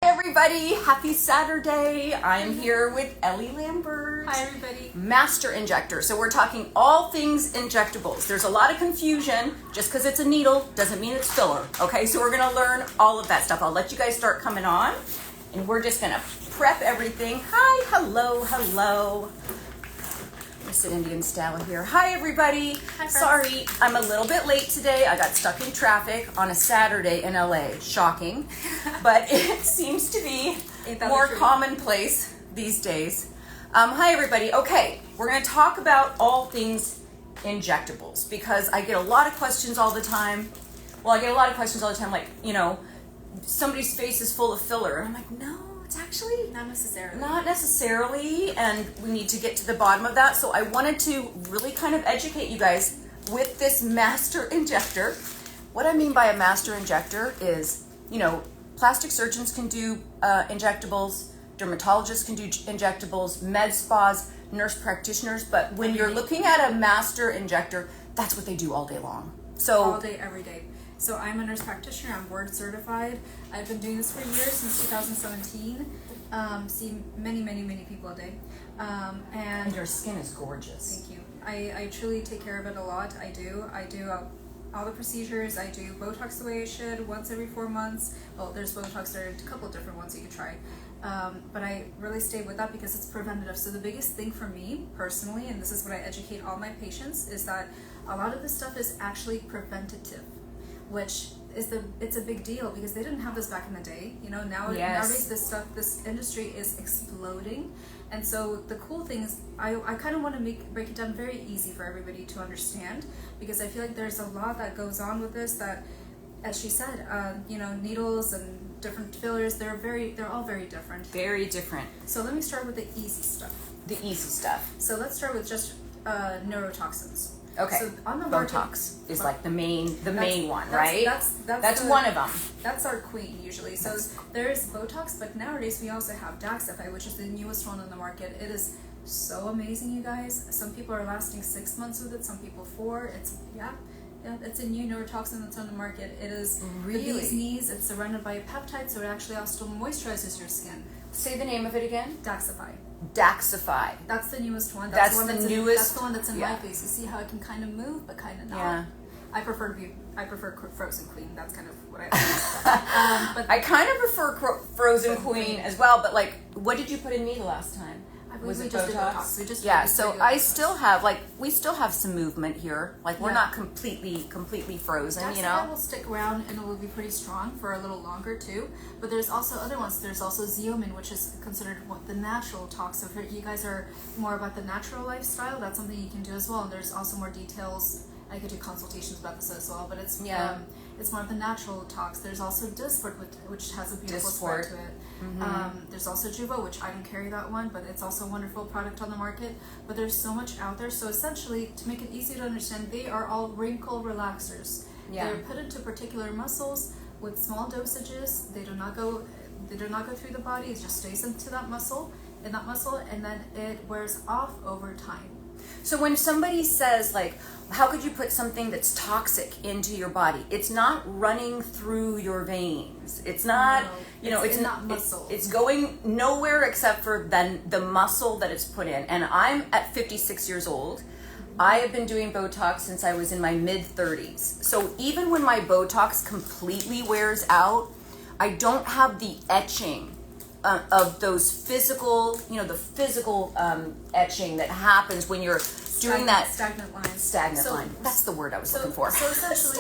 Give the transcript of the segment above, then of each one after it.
Everybody, happy Saturday. I'm here with Ellie Lambert. Hi everybody. Master Injector. So we're talking all things injectables. There's a lot of confusion. Just because it's a needle doesn't mean it's filler. Okay, so we're going to learn all of that stuff. I'll let you guys start coming on. And we're just going to prep everything. Hi, hello. I'm going to sit Indian style here. Hi everybody. Hi, sorry, I'm a little bit late today. I got stuck in traffic on a Saturday in LA. Shocking. But it seems to be more commonplace these days. Hi everybody. Okay, we're going to talk about all things injectables because I get a lot of questions all the time. Well, I get a lot of questions all the time like, somebody's face is full of filler. And I'm like, no, it's actually Not necessarily. Not necessarily, and we need to get to the bottom of that. So I wanted to really kind of educate you guys with this master injector. What I mean by a master injector is, plastic surgeons can do injectables, dermatologists can do injectables, med spas, nurse practitioners, but when you're looking at a master injector, that's what they do all day long. So all day, every day. So I'm a nurse practitioner. I'm board certified. I've been doing this for years, since 2017. See many people a day. And your skin is gorgeous. Thank you. I truly take care of it a lot. I do all the procedures. I do Botox the way I should once every 4 months. Well, there's Botox. There are a couple of different ones you can try. But I really stay with that because it's preventative. So the biggest thing for me personally, and this is what I educate all my patients, is that a lot of this stuff is actually preventative, which is it's a big deal because they didn't have this back in the day. Nowadays this industry is exploding. And so the cool thing is I kind of want to break it down very easy for everybody to understand, because I feel like there's a lot that goes on with this that, as she said, needles and different fillers, they're all very different. Very different. So let me start with the easy stuff. The easy stuff. So let's start with just neurotoxins. Okay. So on the market, Botox is like the main one, right? That's one of them. That's our queen usually. So there is Botox, but nowadays we also have Daxxify, which is the newest one on the market. It is so amazing, you guys. Some people are lasting 6 months with it. Some people 4. It's a new neurotoxin that's on the market. It is really? The bee's knees. It's surrounded by a peptide, so it actually also moisturizes your skin. Say the name of it again. Daxxify. Daxxify. That's the newest one. That's the newest. That's the one that's in my face. You see how it can kind of move, but kind of not. Yeah. I prefer Frozen Queen. That's kind of what I like. But I kind of prefer Frozen Queen as well. But what did you put in me the last time? Was it Botox? We just so I still have we still have some movement here. We're not completely frozen. Daxxify will stick around and it will be pretty strong for a little longer too. But there's also other ones. There's also Xeomin, which is considered the natural tox. So if you guys are more about the natural lifestyle, that's something you can do as well. And there's also more details. I could do consultations about this as well, but it's more of the natural tox. There's also Dysport, which has a beautiful spread to it. Mm-hmm. There's also Jeuveau, which I don't carry that one, but it's also a wonderful product on the market. But there's so much out there. So essentially, to make it easy to understand, they are all wrinkle relaxers. Yeah. They're put into particular muscles with small dosages. They do not go through the body. It just stays into that muscle, and then it wears off over time. So when somebody says how could you put something that's toxic into your body? It's not running through your veins. It's not, it's not muscle. It's going nowhere except for then the muscle that it's put in. And I'm at 56 years old. I have been doing Botox since I was in my mid-30s. So even when my Botox completely wears out, I don't have the etching of those physical, the physical etching that happens when you're doing that stagnant lines. Stagnant line. That's the word I was looking for. So essentially,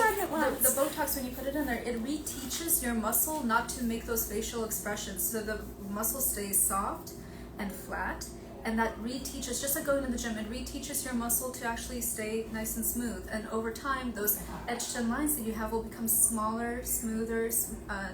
the Botox, when you put it in there, it reteaches your muscle not to make those facial expressions. So the muscle stays soft and flat, and that reteaches, just like going to the gym, it reteaches your muscle to actually stay nice and smooth. And over time, those etched in lines that you have will become smaller, smoother,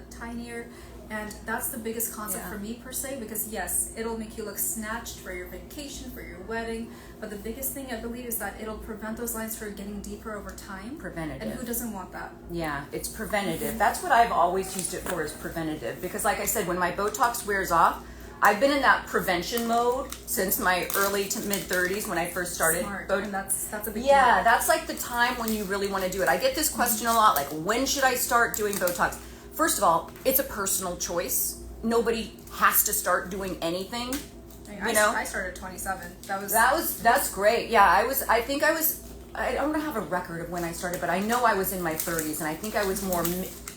tinier. And that's the biggest concept for me per se, because yes, it'll make you look snatched for your vacation, for your wedding, but the biggest thing I believe is that it'll prevent those lines from getting deeper over time. Preventative. And who doesn't want that? Yeah, it's preventative. That's what I've always used it for, is preventative. Because like I said, when my Botox wears off, I've been in that prevention mode since my early to mid 30s when I first started. Smart. And that's a big deal. That's like the time when you really want to do it. I get this question a lot, like, when should I start doing Botox? First of all, it's a personal choice. nobody has to start doing anything. I started at 27. That's great. Yeah, I don't have a record of when I started, but I know I was in my 30s, and I think I was more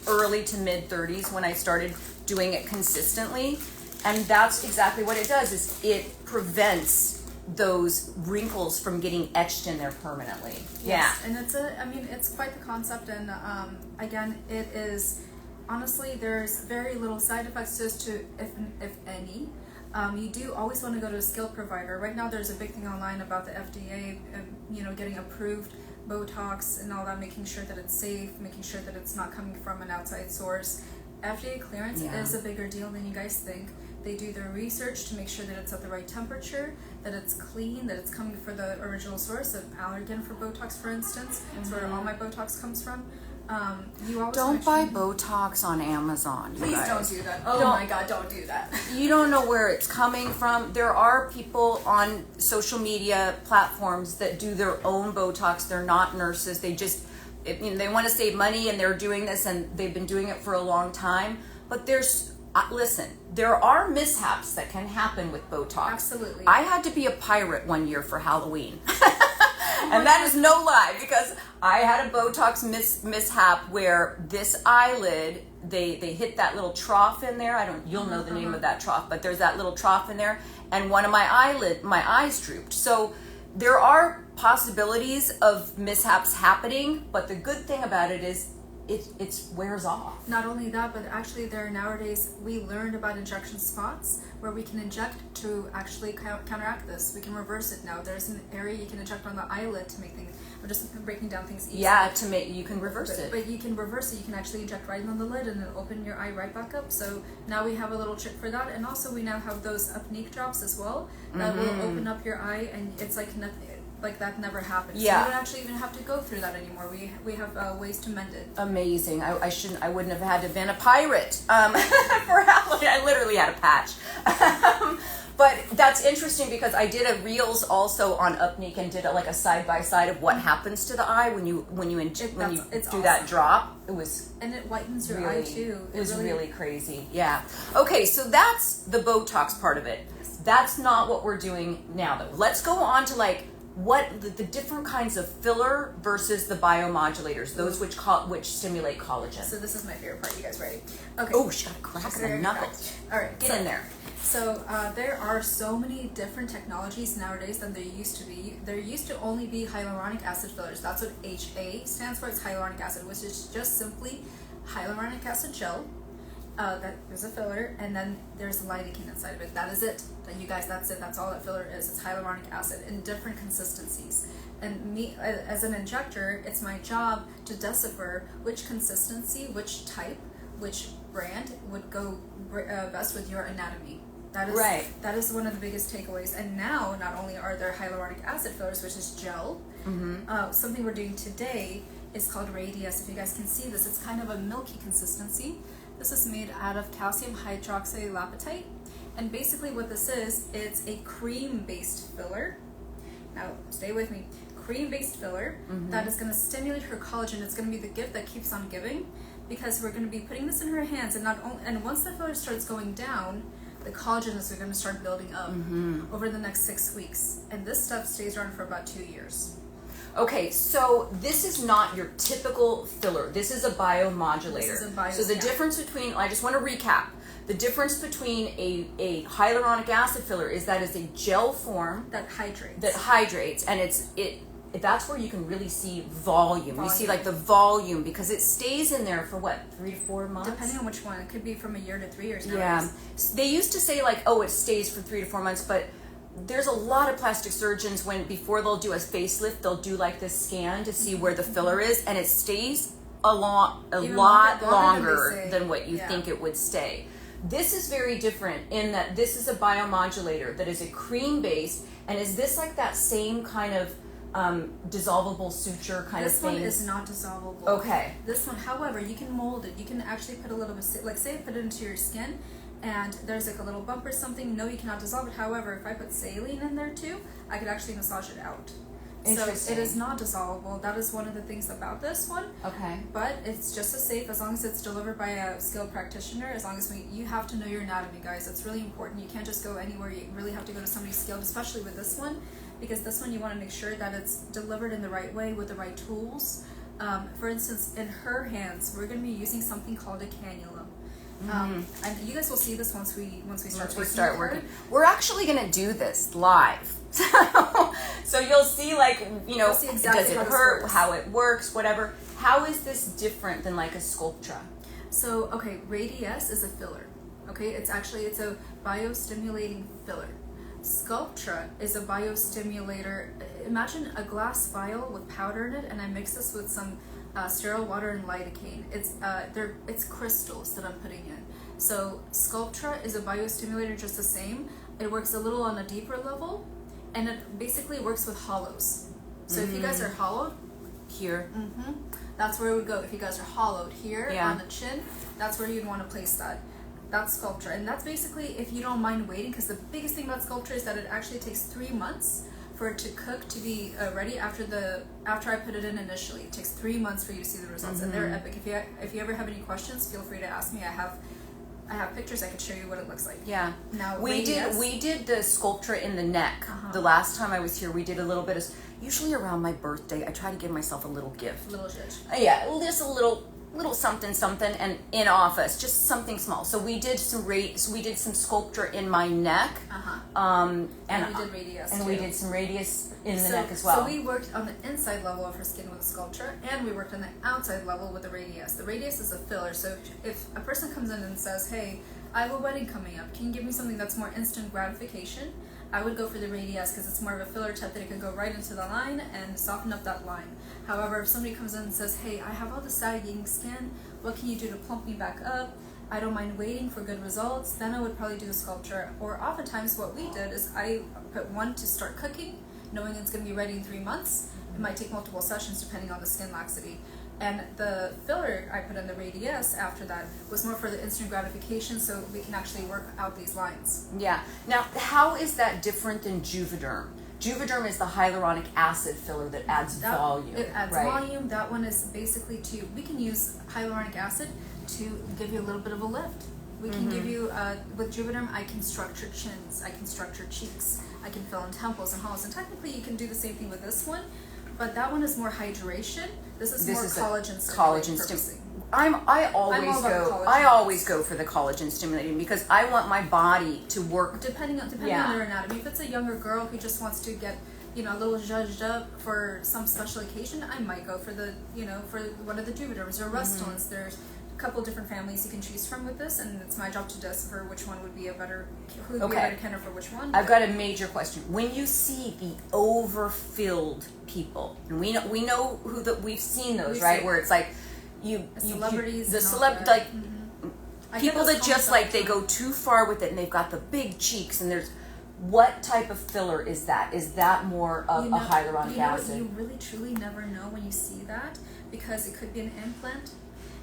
early to mid 30s when I started doing it consistently. And that's exactly what it does, is it prevents those wrinkles from getting etched in there permanently. Yes, and it's quite the concept, and again, it is, honestly, there's very little side effects if any. You do always want to go to a skilled provider. Right now there's a big thing online about the FDA, getting approved Botox and all that, making sure that it's safe, making sure that it's not coming from an outside source. FDA clearance is a bigger deal than you guys think. They do their research to make sure that it's at the right temperature, that it's clean, that it's coming for the original source. Of Allergen for Botox, for instance, that's where all my Botox comes from. You always don't buy Botox on Amazon. Please don't do that. Oh my God, don't do that. You don't know where it's coming from. There are people on social media platforms that do their own Botox. They're not nurses. They just, they want to save money, and they're doing this, and they've been doing it for a long time. But listen, there are mishaps that can happen with Botox. Absolutely. I had to be a pirate one year for Halloween. And that is no lie, because I had a Botox mishap where this eyelid, they hit that little trough in there. You'll know the name of that trough, but there's that little trough in there, and one of my eyes drooped. So there are possibilities of mishaps happening, but the good thing about it is it wears off. Not only that, but actually nowadays we learned about injection spots where we can inject to actually counteract this. We can reverse it now. There's an area you can inject on the eyelid to make things. I'm just breaking down things easily. Yeah, you can reverse it. But you can reverse it. You can actually inject right on the lid and then open your eye right back up. So now we have a little trick for that, and also we now have those apneic drops as well that will open up your eye, and it's like nothing. Like that never happened. Yeah. So you don't actually even have to go through that anymore. We have ways to mend it. Amazing. I wouldn't have had to have been a pirate for Halloween. I literally had a patch. But that's interesting, because I did a reels also on Upneek and did a side by side of what happens to the eye when you do that drop. It was, and it whitens your eye too. It was really crazy. Yeah. Okay, so that's the Botox part of it. That's not what we're doing now, though. Let's go on to what the different kinds of filler versus the biomodulators, those which stimulate collagen. So this is my favorite part. You guys ready? Okay. Oh, she got a crack in the knuckles. All right, get in there. So there are so many different technologies nowadays than there used to be. There used to only be hyaluronic acid fillers. That's what HA stands for. It's hyaluronic acid, which is just simply hyaluronic acid gel. That is a filler, and then there's lidocaine inside of it. That is it. That's it. That's all that filler is. It's hyaluronic acid in different consistencies. And me, as an injector, it's my job to decipher which consistency, which type, which brand would go best with your anatomy. That is right. That is one of the biggest takeaways. And now, not only are there hyaluronic acid fillers, which is gel, something we're doing today is called radiesse. If you guys can see this, it's kind of a milky consistency. This is made out of calcium hydroxylapatite, and basically what this is, it's a cream-based filler. Now, stay with me. Cream-based filler that is going to stimulate her collagen. It's going to be the gift that keeps on giving, because we're going to be putting this in her hands, and once the filler starts going down, the collagen is going to start building up over the next 6 weeks, and this stuff stays around for about 2 years. Okay, so this is not your typical filler. This is a biomodulator. This is a so the difference between, I just want to recap, the difference between a hyaluronic acid filler is that it's a gel form that hydrates, and that's where you can really see volume. You see the volume, because it stays in there for 3 to 4 months? Depending on which one. It could be from a year to 3 years. Yeah. They used to say it stays for 3 to 4 months, but there's a lot of plastic surgeons before they'll do a facelift, they'll do this scan to see where the filler is, and it stays a lot longer than what you think it would stay. This is very different in that this is a biomodulator that is a cream base, and is this that same kind of dissolvable suture kind of thing? This one is not dissolvable. Okay. This one, however, you can mold it. You can actually put a little bit, say I put it into your skin, and there's a little bump or something. No, you cannot dissolve it. However, if I put saline in there too, I could actually massage it out. So it is not dissolvable. That is one of the things about this one. Okay. But it's just as safe as long as it's delivered by a skilled practitioner. As long as you have to know your anatomy, guys. It's really important. You can't just go anywhere. You really have to go to somebody skilled, especially with this one, because this one you want to make sure that it's delivered in the right way with the right tools. For instance, in her hands, we're going to be using something called a cannula. And you guys will see this once we start working. We're actually going to do this live. So you'll see, like, you know, see exactly does it hurt, how it works, whatever. How is this different than like a Sculptra? So, okay, radiesse is a filler. Okay, it's a biostimulating filler. Sculptra is a biostimulator. Imagine a glass vial with powder in it, and I mix this with some sterile water and lidocaine. It's crystals that I'm putting in. So Sculptra is a biostimulator just the same. It works a little on a deeper level, and it basically works with hollows. So if you guys are hollowed here, that's where it would go. If you guys are hollowed here on the chin, that's where you'd want to place that. That's Sculptra, and that's basically if you don't mind waiting, because the biggest thing about Sculptra is that it actually takes 3 months for it to cook to be ready after I put it in initially. It takes 3 months for you to see the results, and they're epic. If you ever have any questions, feel free to ask me. I have pictures. I can show you what it looks like. Yeah. Now we did the Sculptra in the neck. The last time I was here, we did a little bit of. Usually around my birthday, I try to give myself a little gift. Little judge. Yeah, just a little something, and in office, just something small. So we did some Sculptra in my neck. And we did radiesse. And too. we did some radiesse in the neck as well. So we worked on the inside level of her skin with the Sculptra, and we worked on the outside level with the radiesse. The radiesse is a filler, so if a person comes in and says, hey, I have a wedding coming up, can you give me something that's more instant gratification? I would go for the radiesse because it's more of a filler type that it can go right into the line and soften up that line. However, if somebody comes in and says, hey, I have all the sagging skin, what can you do to plump me back up? I don't mind waiting for good results, then I would probably do the Sculptra. Or oftentimes what we did is I put one to start cooking, knowing it's going to be ready in 3 months. It might take multiple sessions depending on the skin laxity. And the filler I put in the radiesse after that was more for the instant gratification, so we can actually work out these lines. Yeah. Now, how is that different than Juvederm? Juvederm is the hyaluronic acid filler that adds volume. It adds volume. That one is basically we can use hyaluronic acid to give you a little bit of a lift. We can give you, with Juvederm, I can structure chins, I can structure cheeks, I can fill in temples and hollows, and technically you can do the same thing with this one, but that one is more hydration. This is more collagen stimulating. I always go for the collagen stimulating because I want my body to work depending on their anatomy. If it's a younger girl who just wants to get a little zhuzhed up for some special occasion, I might go for for one of the Juvederms or Restylane. There's a couple different families you can choose from with this, and it's my job to decipher which one would be a better candidate for which one. I've got a major question. When you see the overfilled people, and we know we've seen those, right? Where it's like celebrities, people that just they go too far with it, and they've got the big cheeks, and there's. What type of filler is that? Is that more of a hyaluronic acid? You really truly never know when you see that, because it could be an implant.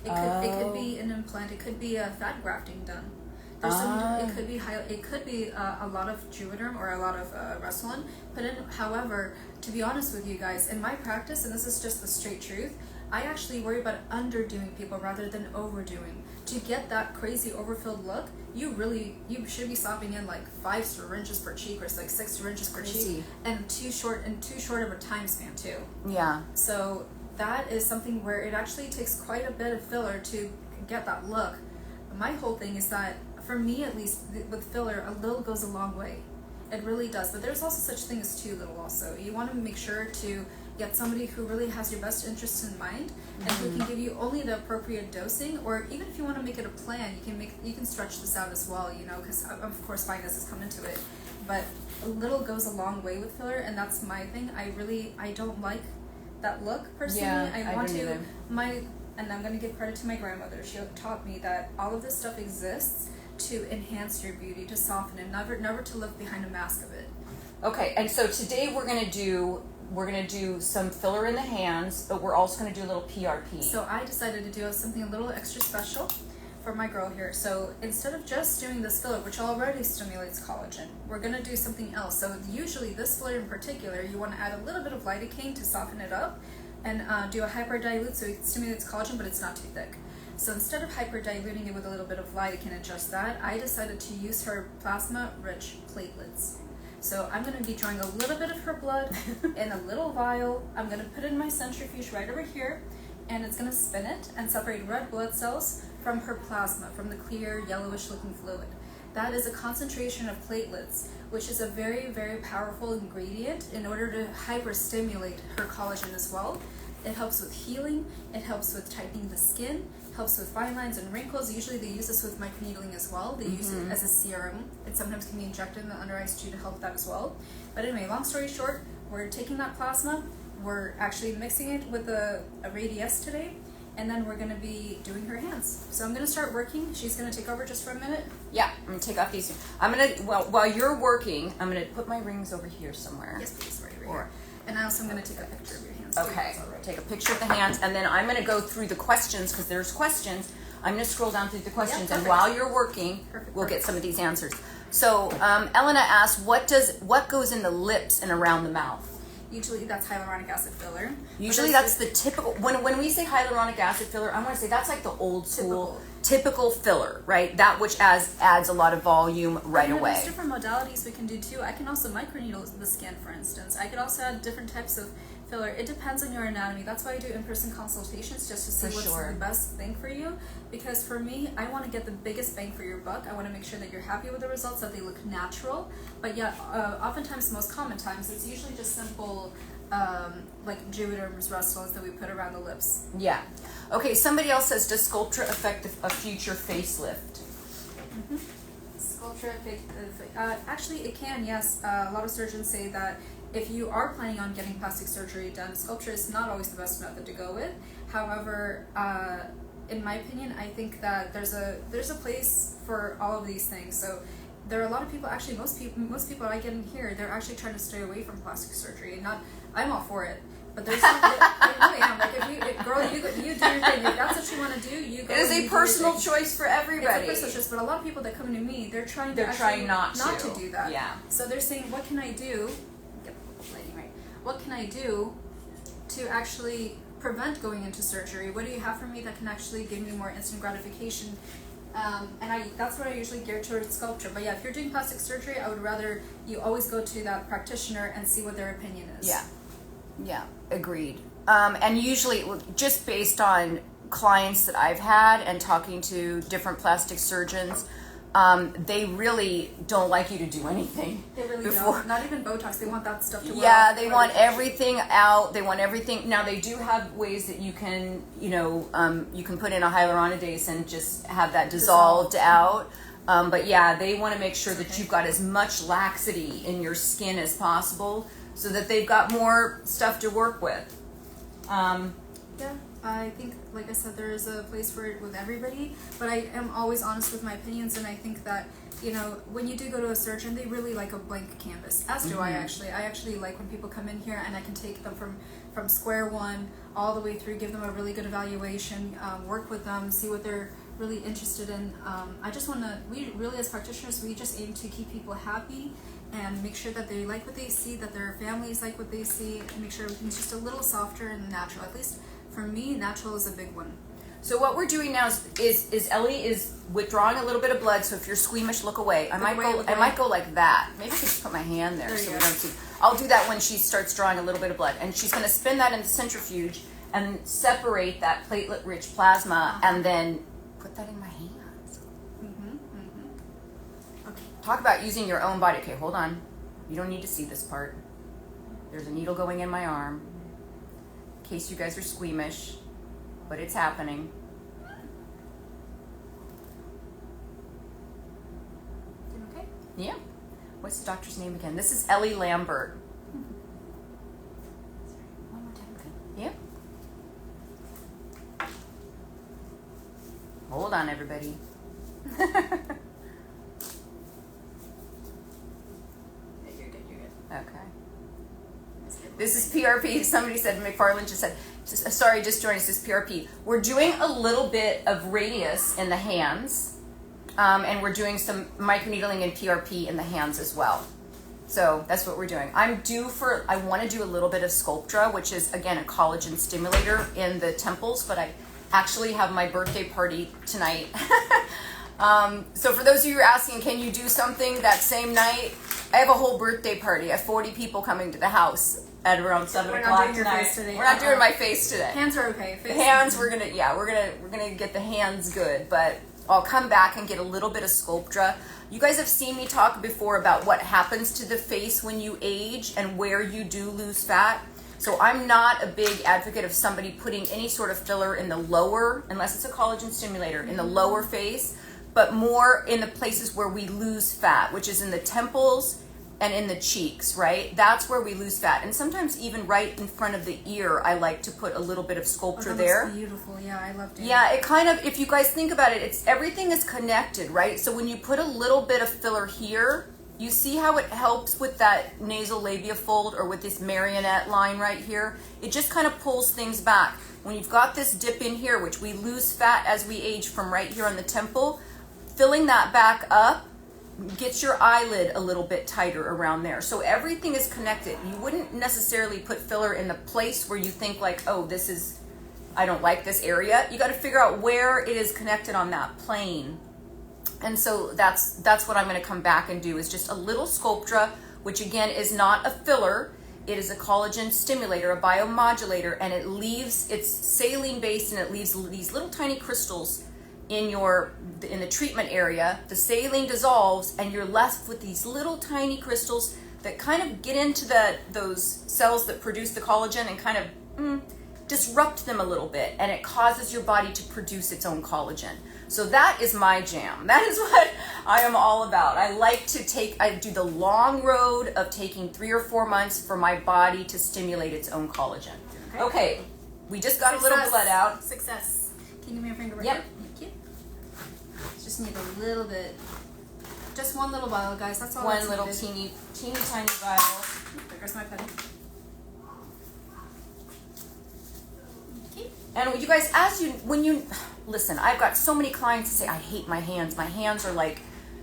It could be an implant. It could be a fat grafting done. It could be a lot of Juvederm or a lot of Restylane put in. However, to be honest with you guys, in my practice, and this is just the straight truth, I actually worry about underdoing people rather than overdoing. To get that crazy overfilled look, you should be stopping in like 5 syringes per cheek or like 6 syringes per cheek, and too short of a time span too. Yeah. So that is something where it actually takes quite a bit of filler to get that look. My whole thing is that, for me at least, with filler, a little goes a long way. It really does. But there's also such thing as too little also. You want to make sure to get somebody who really has your best interests in mind and who can give you only the appropriate dosing, or even if you want to make it a plan, you can stretch this out as well, because of course finances come into it. But a little goes a long way with filler, and that's my thing. I don't like that look personally. Yeah, and I'm going to give credit to my grandmother. She taught me that all of this stuff exists to enhance your beauty, to soften it, never to look behind a mask of it. Okay, and so today we're gonna do some filler in the hands, but we're also gonna do a little PRP. So I decided to do something a little extra special. for my girl here. So instead of just doing this filler, which already stimulates collagen, we're gonna do something else. So usually this filler in particular, you want to add a little bit of lidocaine to soften it up, and do a hyperdilute so it stimulates collagen, but it's not too thick. So instead of hyperdiluting it with a little bit of lidocaine and just that, I decided to use her plasma-rich platelets. So I'm going to be drawing a little bit of her blood in a little vial. I'm going to put it in my centrifuge right over here, and it's going to spin it and separate red blood cells from her plasma, from the clear yellowish looking fluid. That is a concentration of platelets, which is a very, very powerful ingredient in order to hyperstimulate her collagen as well. It helps with healing, it helps with tightening the skin, helps with fine lines and wrinkles. Usually they use this with microneedling as well. They use it as a serum. It sometimes can be injected in the under eyes too to help that as well. But anyway, long story short, we're taking that plasma, we're actually mixing it with a radiesse today, and then we're going to be doing her hands. So I'm going to start working. She's going to take over just for a minute. Yeah, I'm going to take off these. I'm going to, well, while you're working, I'm going to put my rings over here somewhere. Yes, please, right over here. And I also am going to take a picture of your hands. Okay, take a picture of the hands, and then I'm going to go through the questions, because there's questions. I'm going to scroll down through the questions, and while you're working, we'll get some of these answers. So Elena asked, what goes in the lips and around the mouth? Usually that's hyaluronic acid filler. Usually that's the typical, when we say hyaluronic acid filler, I want to say that's like the old school typical filler, right? That which adds a lot of volume right away. There's different modalities we can do too. I can also microneedle the skin, for instance. I could also add different types of filler. It depends on your anatomy. That's why I do in-person consultations, just to see what's the best thing for you. Because for me, I want to get the biggest bang for your buck. I want to make sure that you're happy with the results, that they look natural. But yet, oftentimes, most common times, it's usually just simple, like Juvederm's Restylane that we put around the lips. Yeah. Okay, somebody else says, does Sculptra affect a future facelift? Sculptra, actually it can, yes. A lot of surgeons say that if you are planning on getting plastic surgery done, Sculptra is not always the best method to go with. However, in my opinion, I think that there's a place for all of these things. So there are a lot of people, actually most people I get in here, they're actually trying to stay away from plastic surgery. And I'm all for it. But there's something I really am. Like, girl, you do your thing. If that's what you want to do, you go. It is a personal choice for everybody. It's a personal choice, but a lot of people that come to me, they're trying not to do that. Yeah. So they're saying, what can I do? Get the lighting right. What can I do to actually prevent going into surgery? What do you have for me that can actually give me more instant gratification? And that's what I usually gear towards Sculptra. But yeah, if you're doing plastic surgery, I would rather you always go to that practitioner and see what their opinion is. Yeah. Yeah, agreed. And usually, just based on clients that I've had and talking to different plastic surgeons, they really don't like you to do anything. They really don't. Not even Botox. They want that stuff to work. Yeah, they want everything out. They want everything. Now, they do have ways that you can, you can put in a hyaluronidase and just have that dissolved out. But yeah, they want to make sure that you've got as much laxity in your skin as possible, so that they've got more stuff to work with. Yeah, I think, like I said, there is a place for it with everybody, but I am always honest with my opinions, and I think that, when you do go to a surgeon, they really like a blank canvas, as do I actually. I actually like when people come in here and I can take them from square one all the way through, give them a really good evaluation, work with them, see what they're really interested in. I just want to, we really as practitioners, we just aim to keep people happy and make sure that they like what they see, that their families like what they see, and make sure everything's just a little softer and natural. At least for me, natural is a big one. So what we're doing now is Ellie is withdrawing a little bit of blood. So if you're squeamish, look away. I might go like that. Maybe I could just put my hand there so we don't see. I'll do that when she starts drawing a little bit of blood, and she's going to spin that in the centrifuge and separate that platelet-rich plasma, and then put that in my hands. Okay. Talk about using your own body. Okay, hold on. You don't need to see this part. There's a needle going in my arm. In case you guys are squeamish, but it's happening. Okay? Yeah. What's the doctor's name again? This is Ellie Lambert. One more time. Okay. Yep. Hold on, everybody. You're good. Okay. This is PRP. Somebody said, McFarland just said, sorry, just joined us, this PRP. We're doing a little bit of radiesse in the hands, and we're doing some microneedling and PRP in the hands as well. So that's what we're doing. I want to do a little bit of Sculptra, which is, again, a collagen stimulator in the temples, but I actually have my birthday party tonight. So for those of you who are asking, can you do something that same night? I have a whole birthday party. I have 40 people coming to the house at around 7 o'clock tonight. We're not doing my face today. Hands are okay. The hands, we're gonna get the hands good, but I'll come back and get a little bit of Sculptra. You guys have seen me talk before about what happens to the face when you age and where you do lose fat. So I'm not a big advocate of somebody putting any sort of filler in the lower, unless it's a collagen stimulator, in the lower face, but more in the places where we lose fat, which is in the temples and in the cheeks, right? That's where we lose fat. And sometimes even right in front of the ear, I like to put a little bit of Sculptra there. That's beautiful. Yeah, I loved it. Yeah, it kind of, if you guys think about it, everything is connected, right? So when you put a little bit of filler here, you see how it helps with that nasal labia fold or with this marionette line right here? It just kind of pulls things back. When you've got this dip in here, which we lose fat as we age from right here on the temple, filling that back up gets your eyelid a little bit tighter around there. So everything is connected. You wouldn't necessarily put filler in the place where you think like, oh, I don't like this area. You got to figure out where it is connected on that plane. And so that's what I'm going to come back and do, is just a little Sculptra, which again is not a filler. It is a collagen stimulator, a biomodulator, and it's saline based, and it leaves these little tiny crystals in the treatment area. The saline dissolves and you're left with these little tiny crystals that kind of get into those cells that produce the collagen and kind of disrupt them a little bit, and it causes your body to produce its own collagen. So that is my jam. That is what I am all about. I do the long road of taking 3 or 4 months for my body to stimulate its own collagen. Okay, we just got a little blood out. Success. Can you give me a finger right Yep. here? Thank you. Just need a little bit. Just one little vial, guys. That's all. One little teeny tiny vial. There's my pen. Okay. And you guys, listen, I've got so many clients that say, I hate my hands. My hands are like,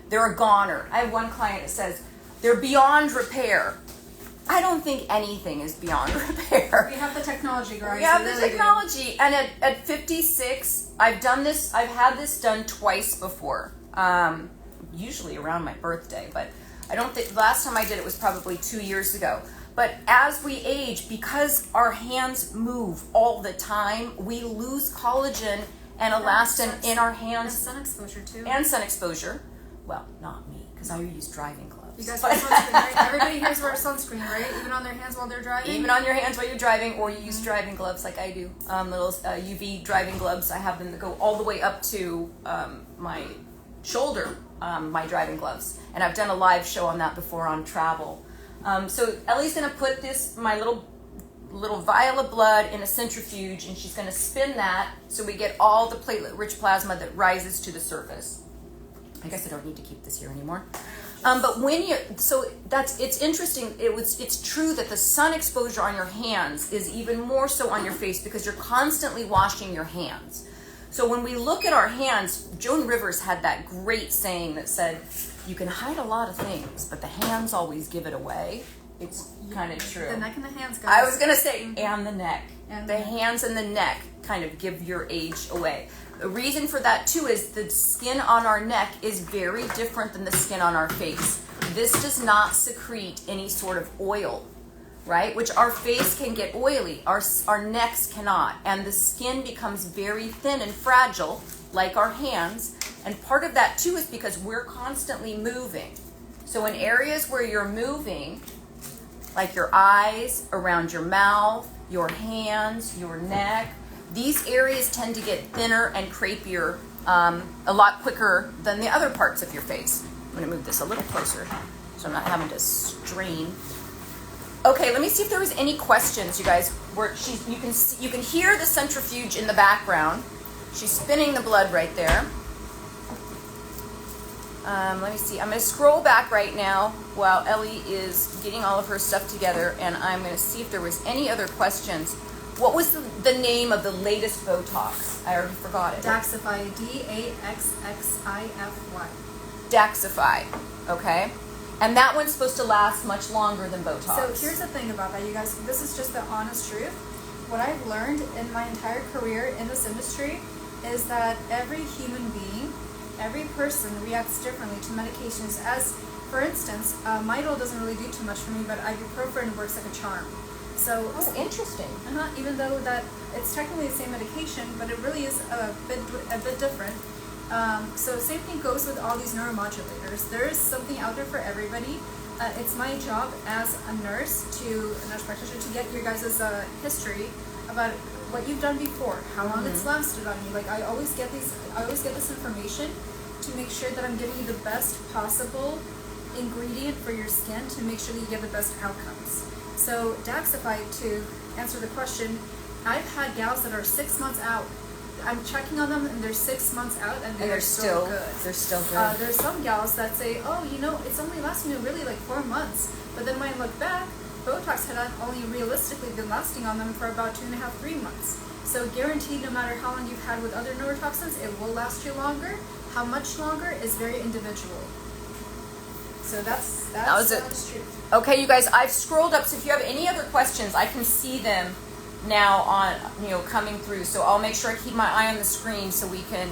they're a goner. I have one client that says, they're beyond repair. I don't think anything is beyond repair. We have the technology, guys. We have the technology. And at 56, I've had this done twice before. Usually around my birthday, but I don't think, last time I did it was probably 2 years ago. But as we age, because our hands move all the time, we lose collagen and elastin in our hands. And sun exposure too. And sun exposure. Well, not me, because I use driving gloves. You guys wear sunscreen, right? Everybody here's wears sunscreen, right? Even on their hands while they're driving? Even on your hands while you're driving, or you use driving gloves like I do. Little UV driving gloves. I have them that go all the way up to my shoulder, my driving gloves. And I've done a live show on that before on travel. So Ellie's going to put my little vial of blood in a centrifuge, and she's going to spin that so we get all the platelet-rich plasma that rises to the surface. I guess I don't need to keep this here anymore. But it's interesting. It's true that the sun exposure on your hands is even more so on your face because you're constantly washing your hands. So when we look at our hands, Joan Rivers had that great saying that said, you can hide a lot of things, but the hands always give it away. It's kind of true. The neck and the hands, guys. I was going to say, and the neck. And the hands and the neck kind of give your age away. The reason for that too is the skin on our neck is very different than the skin on our face. This does not secrete any sort of oil, right? Which our face can get oily, our necks cannot. And the skin becomes very thin and fragile, like our hands. And part of that too is because we're constantly moving. So in areas where you're moving, like your eyes, around your mouth, your hands, your neck, these areas tend to get thinner and crepier a lot quicker than the other parts of your face. I'm going to move this a little closer so I'm not having to strain. Okay, let me see if there was any questions, you guys. You can hear the centrifuge in the background. She's spinning the blood right there. Let me see. I'm going to scroll back right now while Ellie is getting all of her stuff together, and I'm going to see if there was any other questions. What was the name of the latest Botox? I already forgot it. Daxxify, Daxxify. Daxxify, okay. And that one's supposed to last much longer than Botox. So here's the thing about that, you guys. This is just the honest truth. What I've learned in my entire career in this industry is that every human being, every person reacts differently to medications. As, for instance, Midol doesn't really do too much for me, but ibuprofen works like a charm. So, interesting. Even though that it's technically the same medication, but it really is a bit different. So same thing goes with all these neuromodulators. There is something out there for everybody. It's my job as a nurse practitioner to get your guys' history about what you've done before, how long it's lasted on you. Like I always get this information to make sure that I'm giving you the best possible ingredient for your skin to make sure that you get the best outcomes. So Daxxify, to answer the question, I've had gals that are 6 months out. I'm checking on them and they're 6 months out and they're still good. They're still good. There's some gals that say, oh, it's only lasting me really like 4 months. But then when I look back, Botox had only realistically been lasting on them for about 2.5, 3 months. So guaranteed, no matter how long you've had with other neurotoxins, it will last you longer. How much longer is very individual. So that's true. Okay, you guys, I've scrolled up, so if you have any other questions, I can see them now on, coming through. So I'll make sure I keep my eye on the screen so we can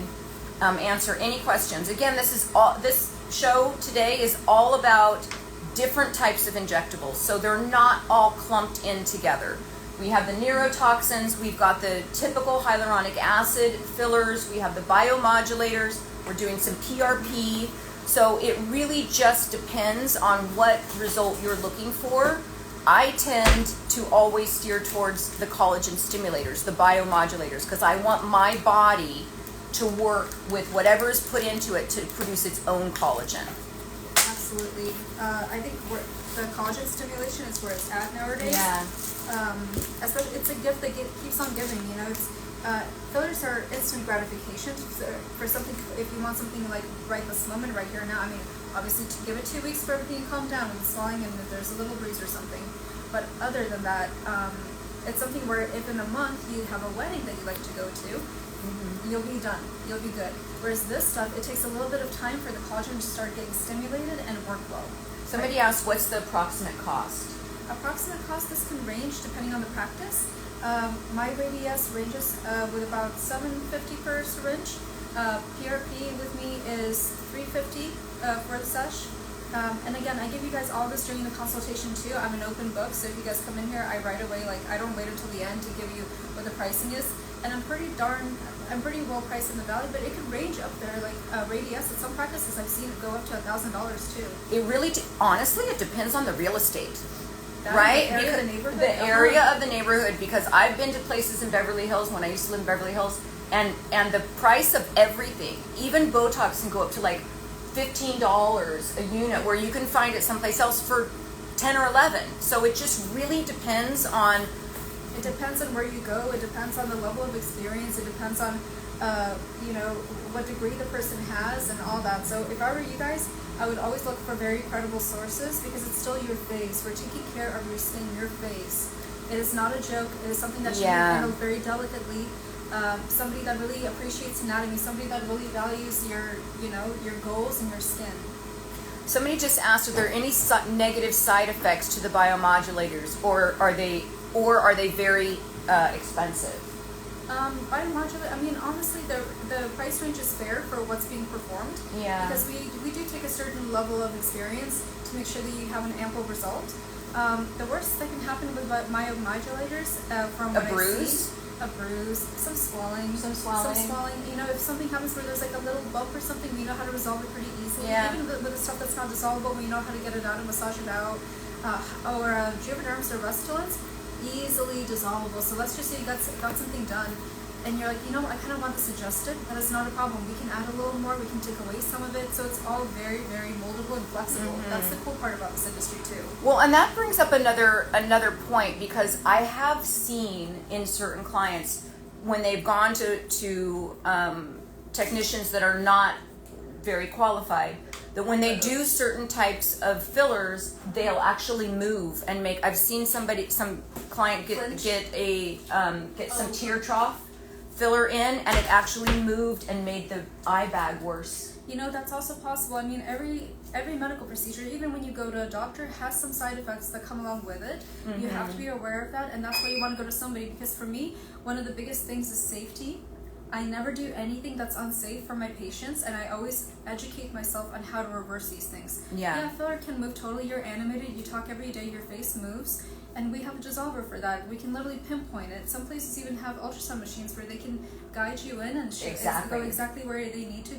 answer any questions. Again, this show today is all about different types of injectables. So they're not all clumped in together. We have the neurotoxins, we've got the typical hyaluronic acid fillers, we have the biomodulators, we're doing some PRP. So it really just depends on what result you're looking for. I tend to always steer towards the collagen stimulators, the biomodulators, because I want my body to work with whatever is put into it to produce its own collagen. Absolutely. I think the collagen stimulation is where it's at nowadays. Yeah. Especially, it's a gift that keeps on giving. Fillers are instant gratification for something. If you want something like right this moment, right here and now. I mean, obviously, to give it 2 weeks for everything to calm down with the swelling and if there's a little breeze or something. But other than that, it's something where if in a month you have a wedding that you like to go to, you'll be done. You'll be good. Whereas this stuff, it takes a little bit of time for the collagen to start getting stimulated and work well. Somebody asked, what's the approximate cost? Approximate cost, this can range depending on the practice. My radiesse ranges with about $7.50 per syringe. PRP with me is $3.50 for the sesh. And again, I give you guys all this during the consultation too. I'm an open book, so if you guys come in here, I right away, I don't wait until the end to give you what the pricing is. And I'm pretty well priced in the valley, but it can range up there. Radiesse, at some practices I've seen it go up to $1,000 too. It really, honestly, it depends on the real estate. That right? The area of the neighborhood? The area of the neighborhood, because I've been to places in Beverly Hills when I used to live in Beverly Hills, and the price of everything, even Botox can go up to like $15 a unit, where you can find it someplace else for 10 or 11. So it just really depends on... It depends on where you go. It depends on the level of experience. It depends on, what degree the person has and all that. So if I were you guys, I would always look for very credible sources because it's still your face. We're taking care of your skin, your face. It is not a joke. It is something that should be handled very delicately. Somebody that really appreciates anatomy, somebody that really values your goals and your skin. Somebody just asked, are there any negative side effects to the biomodulators, or are they very expensive? Biomodulators, I mean, honestly, the price range is fair for what's being performed. Yeah. Because we do take a certain level of experience to make sure that you have an ample result. The worst that can happen with biomodulators, from what I've seen, a bruise, some swelling. If something happens where there's like a little bump or something, we know how to resolve it pretty easily. Yeah. Even with the stuff that's not dissolvable, we know how to get it out and massage it out. Juvederms or Restylane, easily dissolvable. So let's just say you got something done and you're like, I kind of want this adjusted. That is not a problem. We can add a little more. We can take away some of it. So it's all very, very moldable and flexible. That's the cool part about this industry too. Well, and that brings up another point, because I have seen in certain clients when they've gone to technicians that are not very qualified, that when they do certain types of fillers, they'll actually move and make. I've seen some client get some tear trough filler in, and it actually moved and made the eye bag worse. You know, that's also possible. I mean, every medical procedure, even when you go to a doctor, has some side effects that come along with it. Mm-hmm. You have to be aware of that, and that's why you want to go to somebody, because for me, one of the biggest things is safety. I never do anything that's unsafe for my patients, and I always educate myself on how to reverse these things. Yeah, filler can move totally. You're animated, you talk every day, your face moves, and we have a dissolver for that. We can literally pinpoint it. Some places even have ultrasound machines where they can guide you in and go exactly where they need to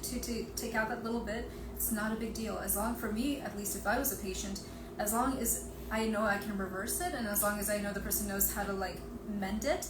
take out that little bit. It's not a big deal. As long, for me, at least if I was a patient, as long as I know I can reverse it, and as long as I know the person knows how to like mend it,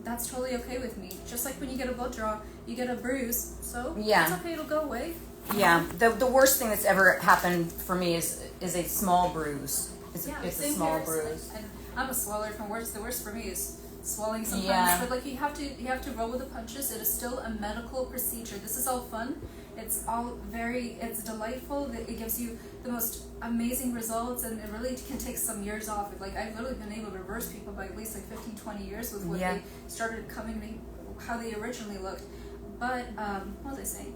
that's totally okay with me. Just like when you get a blood draw, you get a bruise, so it's okay, it'll go away. Yeah, the worst thing that's ever happened for me is a small bruise. It's a small bruise. And I'm a sweller. From worst, the worst for me is swelling sometimes. But like you have to roll with the punches. It is still a medical procedure. This is all fun. It's all it's delightful. It gives you the most amazing results, and it really can take some years off. Like I've literally been able to reverse people by at least like 15, 20 years with what they started coming, how they originally looked. But what was I saying?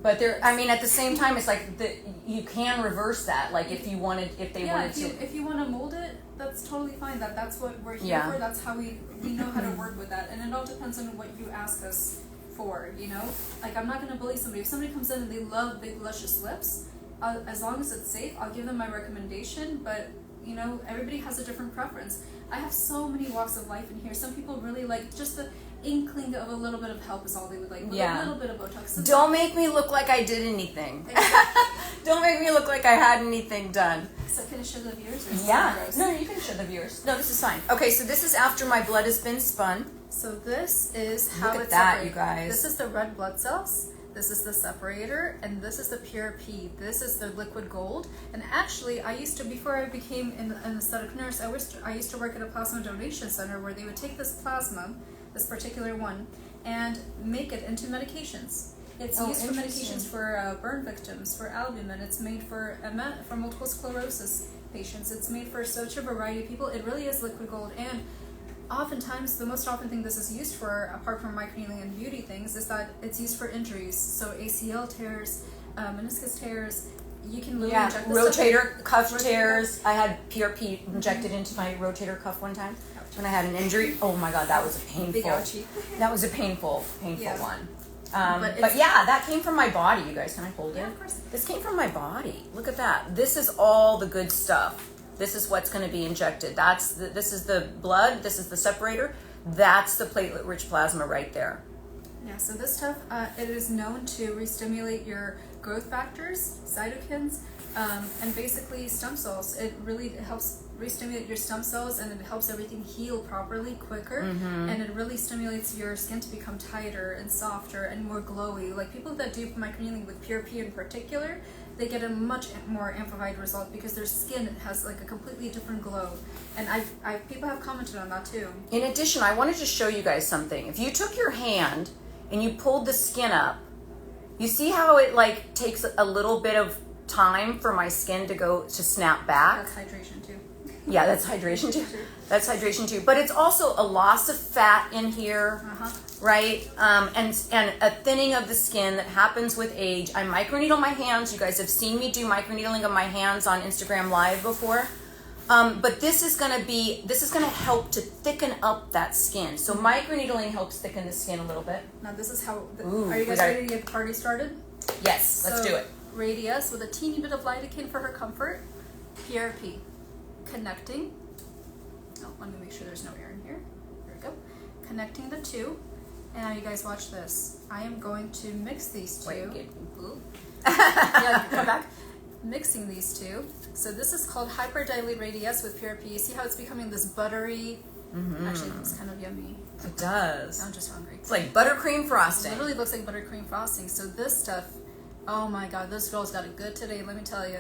But at the same time, it's like you can reverse that. Like if they wanted to. If you want to mold it, that's totally fine. That's what we're here for. That's how we know how to work with that. And it all depends on what you ask us for, you know? Like I'm not going to bully somebody. If somebody comes in and they love big, luscious lips, as long as it's safe, I'll give them my recommendation. But, you know, everybody has a different preference. I have so many walks of life in here. Some people really like just the inkling of a little bit of help is all they would like. A little bit of Botox. Don't make me look like I did anything. Exactly. Don't make me look like I had anything done. So can I show the viewers? No, you can show the viewers. No, this is fine. Okay, so this is after my blood has been spun. So this is how it's separated. You guys. This is the red blood cells. This is the separator, and this is the PRP. This is the liquid gold. And actually, before I became an aesthetic nurse, I used to work at a plasma donation center where they would take this plasma, this particular one, and make it into medications. It's used for medications for burn victims, for albumin. It's made for multiple sclerosis patients. It's made for such a variety of people. It really is liquid gold. And oftentimes, the most often thing this is used for, apart from microneedling and beauty things, is that it's used for injuries. So ACL tears, meniscus tears. You can literally inject this rotator cuff tears. I had PRP injected into my rotator cuff one time when I had an injury. Oh my God, that was a painful. Big ouchie. That was a painful one. But that came from my body. You guys, can I hold it? Yeah, of course. This came from my body. Look at that. This is all the good stuff. This is what's going to be injected. This is the blood. This is the separator. That's the platelet-rich plasma right there. Yeah, so this stuff, it is known to re-stimulate your growth factors, cytokines, and basically stem cells. It really helps re-stimulate your stem cells, and it helps everything heal properly, quicker, and it really stimulates your skin to become tighter and softer and more glowy. Like people that do microneedling with PRP in particular, they get a much more amplified result because their skin has like a completely different glow. And people have commented on that too. In addition, I wanted to show you guys something. If you took your hand and you pulled the skin up, you see how it like takes a little bit of time for my skin to snap back? That's hydration too. Yeah, that's hydration too. That's hydration too. But it's also a loss of fat in here, right? And a thinning of the skin that happens with age. I microneedle my hands. You guys have seen me do microneedling of my hands on Instagram Live before. But this is gonna help to thicken up that skin. So microneedling helps thicken the skin a little bit. Now this is how. Are you guys ready to get the party started? Yes, let's do it. Radiesse with a teeny bit of lidocaine for her comfort. PRP. Connecting. Oh, let me make sure there's no air in here. There we go. Connecting the two. And now you guys watch this. I am going to mix these two. Come back. Mixing these two. So this is called hyperdilate radiesse with PRP. You see how it's becoming this buttery? Actually, it looks kind of yummy. It does. I'm just hungry. It's like buttercream frosting. It literally looks like buttercream frosting. So this stuff, oh my God, this girl's got it good today. Let me tell you,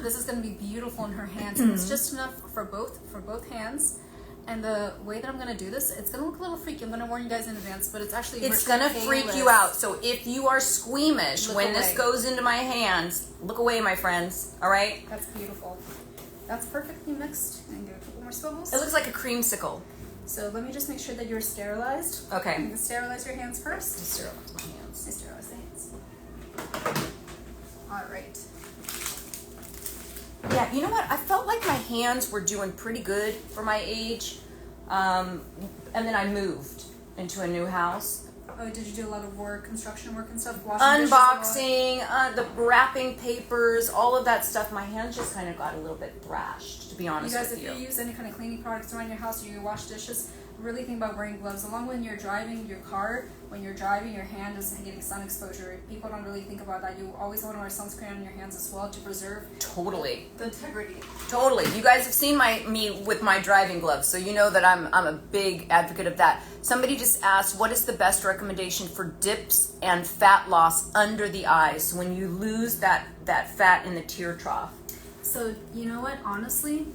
this is going to be beautiful in her hands, and it's just enough for both hands. And the way that I'm going to do this, it's going to look a little freaky. I'm going to warn you guys in advance, but it's actually It's going to freak you out. So if you are squeamish when this goes into my hands, look away, my friends. All right? That's beautiful. That's perfectly mixed. And give a couple more swivels. It looks like a creamsicle. So let me just make sure that you're sterilized. Okay. I'm going to sterilize your hands first. Sterilize my hands. Sterilize the hands. All right. Yeah, you know what? I felt like my hands were doing pretty good for my age. And then I moved into a new house. Oh, did you do a lot of work, construction work and stuff? Unboxing, the wrapping papers, all of that stuff. My hands just kind of got a little bit thrashed, to be honest with you. You guys, if you use any kind of cleaning products around your house or you wash dishes, really think about wearing gloves. Along when you're driving your car, when you're driving, your hand is getting sun exposure. People don't really think about that. You always want to wear sunscreen on your hands as well to preserve the integrity. Totally. You guys have seen me with my driving gloves, so you know that I'm a big advocate of that. Somebody just asked, what is the best recommendation for dips and fat loss under the eyes when you lose that fat in the tear trough? So, you know what? Honestly,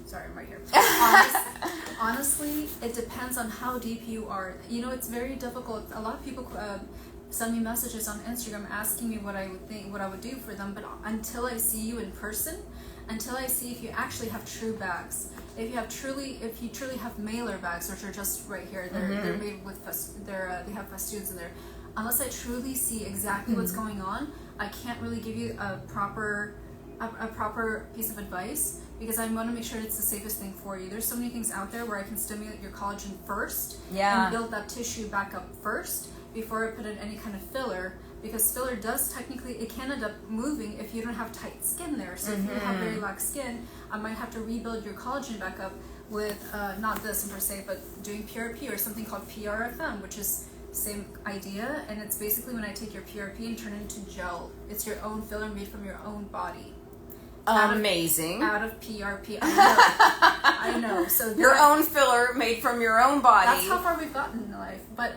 sorry, I'm right here. Honestly, it depends on how deep you are. You know, it's very difficult. A lot of people send me messages on Instagram asking me what I would do for them, but until I see you in person, until I see if you actually have true bags, if you truly have malar bags, which are just right here, they're made with they have festoons in there. Unless I truly see exactly what's going on, I can't really give you a proper piece of advice, because I want to make sure it's the safest thing for you. There's so many things out there where I can stimulate your collagen first and build that tissue back up first before I put in any kind of filler, because filler does technically, it can end up moving if you don't have tight skin there. So if you have very lax skin, I might have to rebuild your collagen back up with, not this per se, but doing PRP or something called PRFM, which is same idea, and it's basically when I take your PRP and turn it into gel. It's your own filler made from your own body. Amazing. Out of PRP. I know. So your own filler made from your own body. That's how far we've gotten in life. But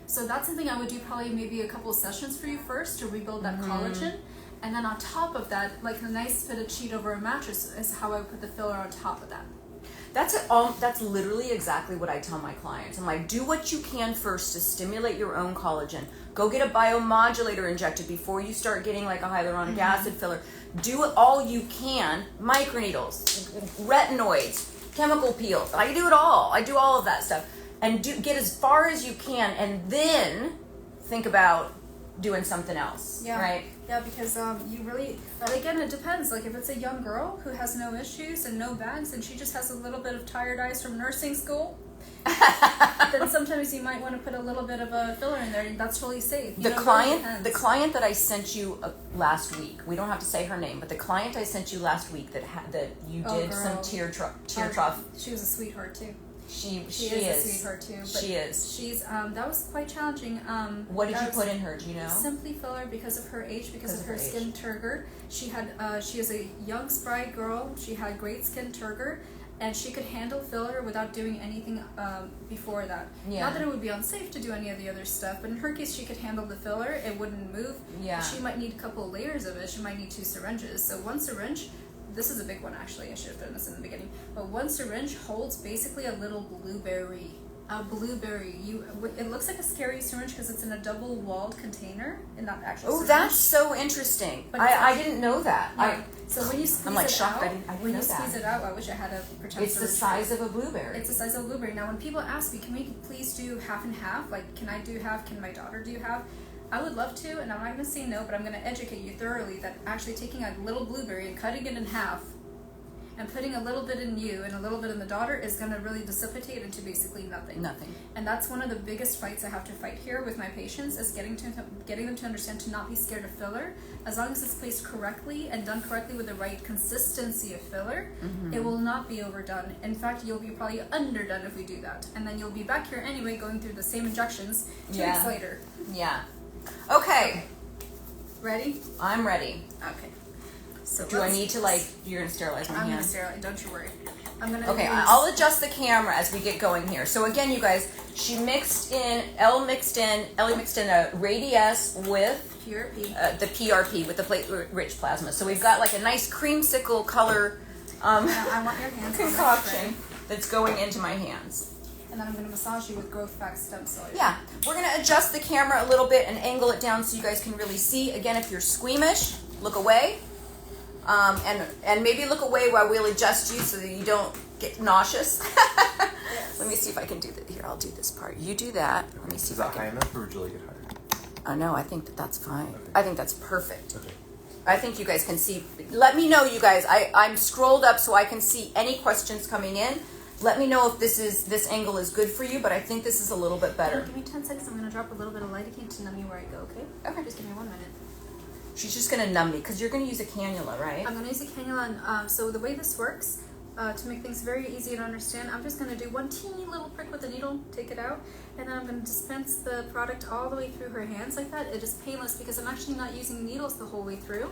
so that's something I would do, probably maybe a couple of sessions for you first to rebuild that collagen. And then on top of that, like a nice fitted sheet over a mattress is how I would put the filler on top of that. That's literally exactly what I tell my clients. I'm like, do what you can first to stimulate your own collagen. Go get a biomodulator injected before you start getting like a hyaluronic acid filler. Do all you can. Microneedles, retinoids, chemical peel. I do it all. I do all of that stuff. And get as far as you can, and then think about doing something else. Yeah. Right? Yeah, because you really, but again, it depends. Like if it's a young girl who has no issues and no bags, and she just has a little bit of tired eyes from nursing school, then sometimes you might want to put a little bit of a filler in there, and that's really safe. The client that I sent you last week, we don't have to say her name, but the client I sent you last week that you did some tear trough. She was a sweetheart too. She is a sweetheart too. But she is. She's that was quite challenging. What did you put in her? Do you know? Simply filler because of her age, because of her skin turgor. She is a young, spry girl. She had great skin turgor, and she could handle filler without doing anything before that. Yeah. Not that it would be unsafe to do any of the other stuff, but in her case, she could handle the filler. It wouldn't move. Yeah. She might need a couple of layers of it. She might need 2 syringes. So one syringe. This is a big one, actually. I should have done this in the beginning. But one syringe holds basically a little blueberry. A blueberry. It looks like a scary syringe because it's in a double-walled container and not actually. Oh, that's so interesting. I didn't know that. Yeah. So when you squeeze I'm like it shocked. out, I didn't know that. when you squeeze it out, I wish I had a pretend. It's the size of a blueberry. It's the size of a blueberry. Now, when people ask me, can we please do half and half? Like, can I do half? Can my daughter do half? I would love to, and I'm not going to say no, but I'm going to educate you thoroughly that actually taking a little blueberry and cutting it in half and putting a little bit in you and a little bit in the daughter is going to really dissipate into basically nothing. Nothing. And that's one of the biggest fights I have to fight here with my patients, is getting them to understand to not be scared of filler. As long as it's placed correctly and done correctly with the right consistency of filler, it will not be overdone. In fact, you'll be probably underdone if we do that. And then you'll be back here anyway going through the same injections 2 weeks later. Yeah. Okay. Ready? I'm ready. Okay. So do I need to you're going to sterilize my hands? I'm going to sterilize, don't you worry. Okay, I'll adjust the camera as we get going here. So again, you guys, Ellie mixed in a radiesse with PRP. The PRP with the platelet-rich plasma. So we've got like a nice creamsicle color Now I want your hands on my concoction tray. that's going into my hands. And then I'm going to massage you with growth factor stem cell. Yeah, we're going to adjust the camera a little bit and angle it down so you guys can really see. Again, if you're squeamish, look away. And maybe look away while we'll adjust you so that you don't get nauseous. Yes. Let me see if I can do that. Here, I'll do this part. You do that. Let me see Is if I that can. high enough or would you like it higher? No, I think that's fine. Okay. I think that's perfect. Okay. I think you guys can see. Let me know, you guys. I'm scrolled up so I can see any questions coming in. Let me know if this angle is good for you, but I think this is a little bit better. Give me 10 seconds. I'm going to drop a little bit of lidocaine to numb you where I go, okay? Okay. Just give me 1 minute. She's just going to numb me because you're going to use a cannula, right? I'm going to use a cannula. And, so the way this works, to make things very easy to understand, I'm just going to do one teeny little prick with the needle, take it out, and then I'm going to dispense the product all the way through her hands like that. It is painless because I'm actually not using needles the whole way through.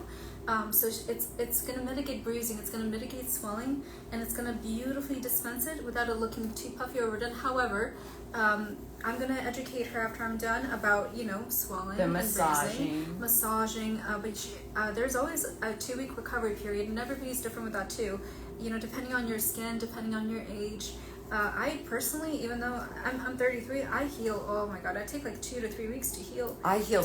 So it's going to mitigate bruising, it's going to mitigate swelling, and it's going to beautifully dispense it without it looking too puffy or overdone. However, I'm going to educate her after I'm done about, swelling The and massaging. bruising, massaging, but there's always a 2-week recovery period, and everybody's different with that too. Depending on your skin, depending on your age. I personally, even though I'm 33, I heal. Oh my God, I take like 2 to 3 weeks to heal. I heal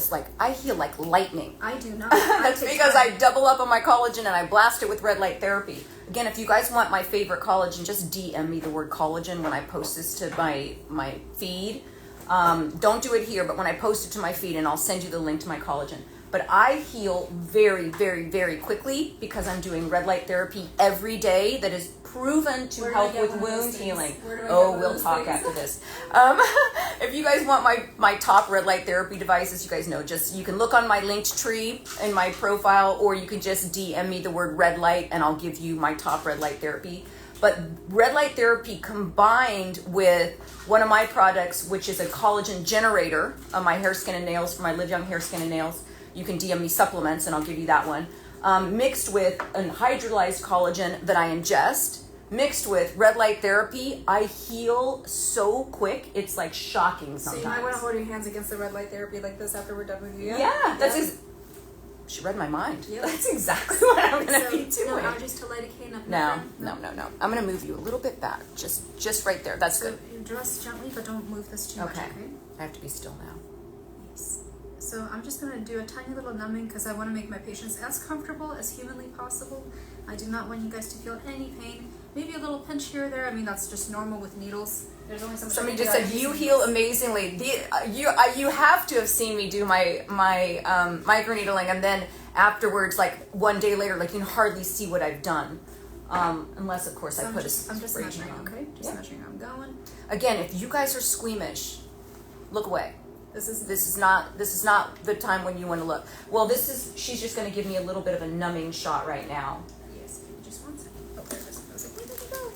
like lightning. I do not. That's because I double up on my collagen and I blast it with red light therapy. Again, if you guys want my favorite collagen, just DM me the word collagen when I post this to my feed. Don't do it here, but when I post it to my feed, and I'll send you the link to my collagen. But I heal very, very, very quickly because I'm doing red light therapy every day that is proven to help with wound healing. Oh, we'll talk after this. If you guys want my top red light therapy devices, you guys know, you can look on my linked tree in my profile, or you can just DM me the word red light and I'll give you my top red light therapy. But red light therapy combined with one of my products, which is a collagen generator on my hair, skin, and nails, for my Live Young hair, skin, and nails. You can DM me supplements and I'll give you that one. Mixed with an hydrolyzed collagen that I ingest, mixed with red light therapy, I heal so quick. It's like shocking sometimes. So you might want to hold your hands against the red light therapy like this after we're done with you. Yeah, she read my mind. Yep. That's exactly what I'm going to be doing. No allergies to lidocaine up. No. I'm going to move you a little bit back. Just right there. That's so good. You dress gently, but don't move this too much, okay? I have to be still now. Yes. So I'm just going to do a tiny little numbing because I want to make my patients as comfortable as humanly possible. I do not want you guys to feel any pain. Maybe a little pinch here or there. I mean, that's just normal with needles. There's only Somebody just said you heal amazingly. You have to have seen me do my microneedling, and then afterwards, like 1 day later, like you can hardly see what I've done, unless of course so I put I'm just measuring, okay? Just yeah. measuring. I'm going. Again, if you guys are squeamish, look away. This is not the time when you want to look. Well, she's just going to give me a little bit of a numbing shot right now. Yes, just 1 second. Oh, there it is. I was like, where did it go?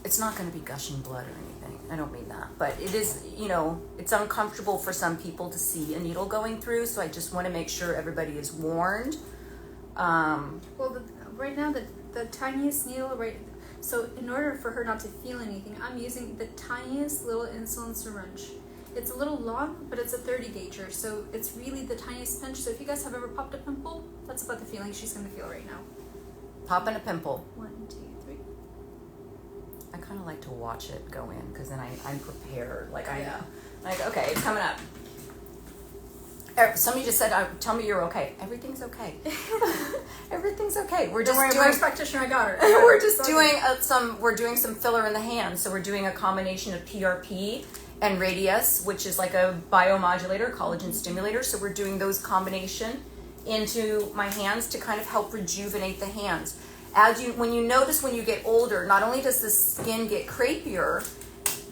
It's not going to be gushing blood or anything. I don't mean that. But it is, it's uncomfortable for some people to see a needle going through, so I just want to make sure everybody is warned. Well, right now, the tiniest needle, so in order for her not to feel anything, I'm using the tiniest little insulin syringe. It's a little long, but it's a 30 gauger, so it's really the tiniest pinch. So if you guys have ever popped a pimple, that's about the feeling she's going to feel right now. Popping a pimple. 1, 2, 3. I kind of like to watch it go in because then I'm prepared. Like I know. Like, okay, it's coming up. Somebody just said, tell me you're okay. Everything's okay. Everything's okay. We're just Don't worry, doing, my practitioner, I got her. we're just doing we're doing some filler in the hand. So we're doing a combination of PRP and radiesse, which is like a biomodulator, collagen stimulator. So we're doing those combination into my hands to kind of help rejuvenate the hands. When you notice when you get older, not only does the skin get crepier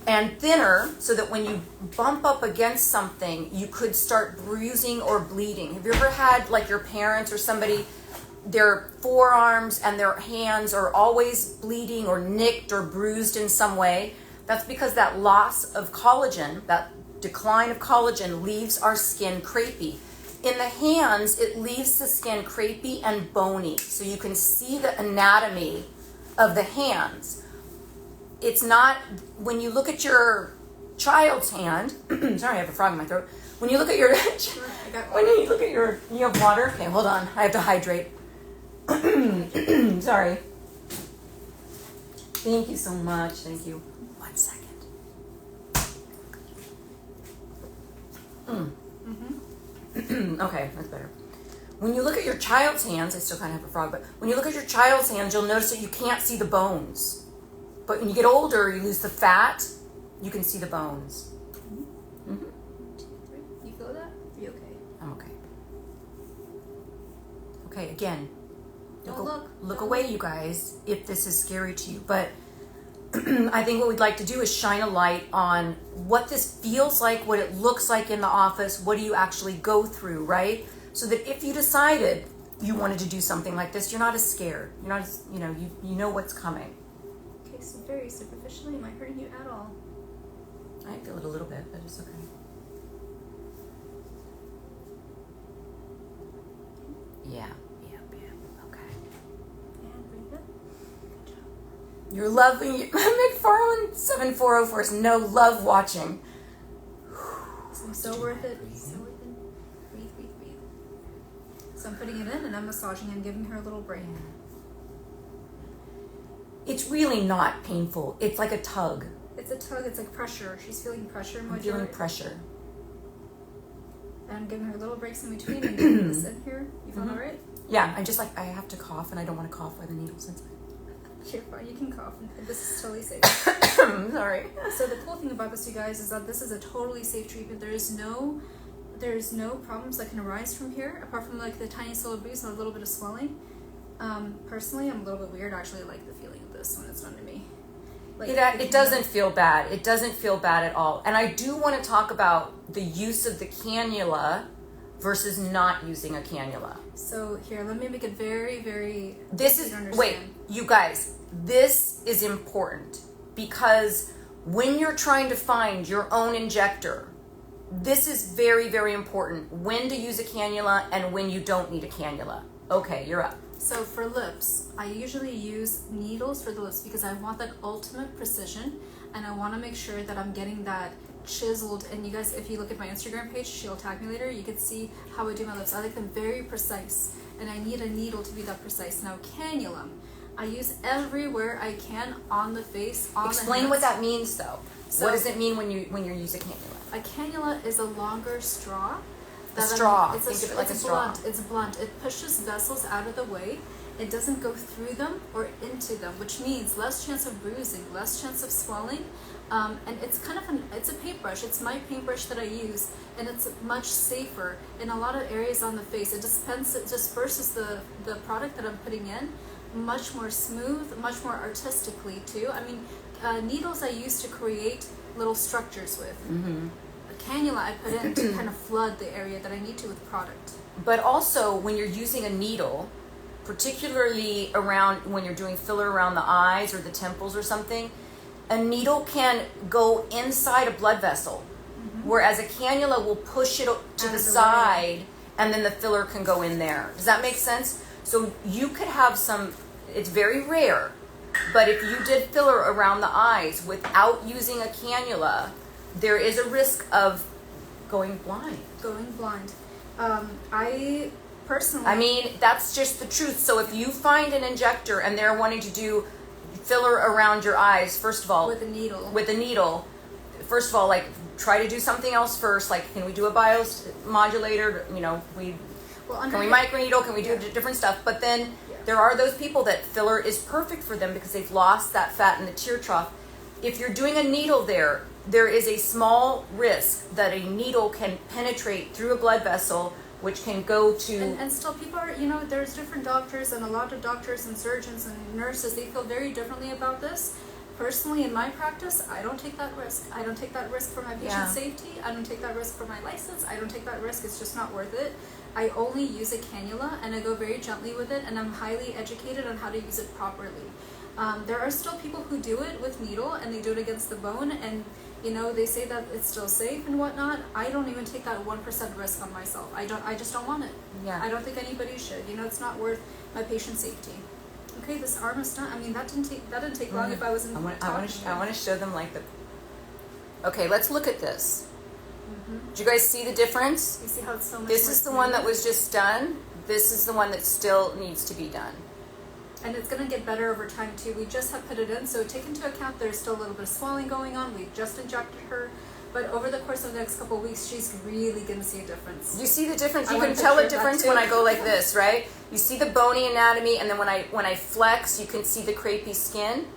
and thinner, so that when you bump up against something, you could start bruising or bleeding. Have you ever had, like, your parents or somebody, their forearms and their hands are always bleeding or nicked or bruised in some way? That's because that loss of collagen, that decline of collagen, leaves our skin crepey. In the hands, it leaves the skin crepey and bony, so you can see the anatomy of the hands. It's not, when you look at your child's hand, sorry, I have a frog in my throat. When you look at your, I got when you look at your, you have water? Okay, hold on. I have to hydrate. Sorry. Thank you so much. Thank you. 1 second. Okay, that's better. When you look at your child's hands, I still kind of have a frog, but when you look at your child's hands, you'll notice that you can't see the bones. But when you get older, you lose the fat, you can see the bones. You feel that? Are you okay? I'm okay. Okay, again, look Don't away, you guys, if this is scary to you. But I think what we'd like to do is shine a light on what this feels like, what it looks like in the office, what do you actually go through, right? So that if you decided you wanted to do something like this, you're not as scared. You're not as, you know what's coming. Okay, so very superficially, am I hurting you at all? I feel it a little bit, but it's okay. Yeah, okay. And breathe in. Good job. You're loving McFarland 7404 is no love watching. So worth it. So worth it. Breathe. So I'm putting it in and I'm massaging and giving her a little break. It's really not painful. It's like a tug. It's a tug. It's like pressure. She's feeling pressure. I'm feeling pressure. And I'm giving her little breaks in between and getting this in here. You feel all right? Yeah, I'm just like, I have to cough and I don't want to cough by the needles inside. You're fine. You can cough. This is totally safe. Sorry. So the cool thing about this, you guys, is that this is a totally safe treatment. There's no problems that can arise from here, apart from like the tiniest little bruise and a little bit of swelling. Personally, I'm a little bit weird. I actually like the feeling of this when it's done to me. Like, It doesn't feel bad. It doesn't feel bad at all. And I do want to talk about the use of the cannula versus not using a cannula. So here, let me make it very, very This is, wait, you guys, this is important because when you're trying to find your own injector, this is very, very important. When to use a cannula and when you don't need a cannula. Okay, you're up. So for lips, I usually use needles for the lips because I want that ultimate precision and I want to make sure that I'm getting that chiseled. And you guys, if you look at my Instagram page, she'll tag me later, you can see how I do my lips. I like them very precise and I need a needle to be that precise. Now cannula, I use everywhere I can on the face, on Explain the hands. what that means though. So, what does it mean when you use a cannula? A cannula is a longer straw. A straw. Think of it like a straw. Blunt. It's blunt. It pushes vessels out of the way. It doesn't go through them or into them, which means less chance of bruising, less chance of swelling. And it's kind of it's a paintbrush. It's my paintbrush that I use, and it's much safer in a lot of areas on the face. It disperses the product that I'm putting in much more smooth, much more artistically too. I mean, needles I use to create little structures with. Mm-hmm. Cannula I put in to kind of flood the area that I need to with product. But also when you're using a needle, particularly around when you're doing filler around the eyes or the temples or something, a needle can go inside a blood vessel, whereas a cannula will push it to the side and then the filler can go in there. Does that make sense? So you could have it's very rare, but if you did filler around the eyes without using a cannula, there is a risk of going blind. I personally... I mean, that's just the truth. So if you find an injector and they're wanting to do filler around your eyes, first of all... With a needle. First of all, like, try to do something else first. Like, can we do a biomodulator? Can we microneedle? Can we do different stuff? But then there are those people that filler is perfect for them because they've lost that fat in the tear trough. If you're doing a needle there is a small risk that a needle can penetrate through a blood vessel, which can go to... And still people are, there's different doctors, and a lot of doctors and surgeons and nurses, they feel very differently about this. Personally, in my practice, I don't take that risk. I don't take that risk for my patient safety. I don't take that risk for my license. I don't take that risk. It's just not worth it. I only use a cannula, and I go very gently with it, and I'm highly educated on how to use it properly. There are still people who do it with needle, and they do it against the bone, and they say that it's still safe and whatnot. I don't even take that 1% risk on myself. I just don't want it. Yeah. I don't think anybody should. It's not worth my patient safety. Okay, this arm is done. I mean, that didn't take long if I wasn't I want to show them like the... Okay, let's look at this. Do you guys see the difference? You see how it's so much This more is the one that smooth? was just done. This is the one that still needs to be done. And it's going to get better over time too. We just have put it in, so take into account there's still a little bit of swelling going on. We just injected her, but over the course of the next couple of weeks, she's really going to see a difference. You see the difference? I You want can to tell a picture that difference too. when I go like this, right? You see the bony anatomy, and then when I flex, you can see the crepey skin.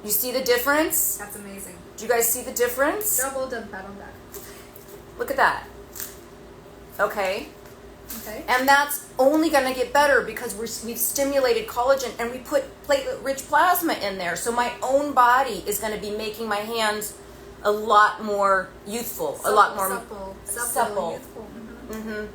You see the difference? That's amazing. Do you guys see the difference? Double done pat on back. Look at that. Okay. Okay. And that's only going to get better because we've stimulated collagen and we put platelet-rich plasma in there. So my own body is going to be making my hands a lot more youthful, a lot more supple. Youthful.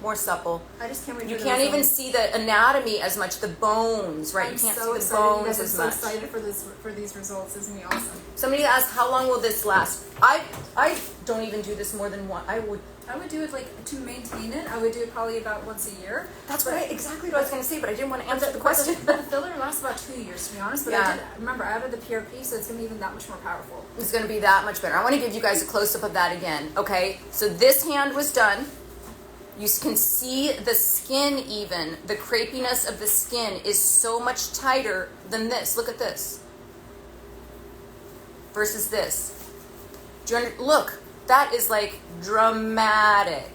More supple. I just can't wait. You for can't the even results. see the anatomy as much, the bones, right? I'm You can't so see the excited. You bones guys are as so much. excited for these results. It's gonna be awesome. Somebody asked, how long will this last? I don't even do this more than one. I would do it like to maintain it. I would do it probably about once a year. That's exactly what I was going to say, but I didn't want to answer the question. The filler lasts about 2 years, to be honest. But Yeah. remember, I added the PRP, so it's gonna be even that much more powerful. It's going to be that much better. I want to give you guys a close-up of that again, okay? So this hand was done. You can see the skin even. The crepiness of the skin is so much tighter than this. Look at this. Versus this. Look, that is like dramatic.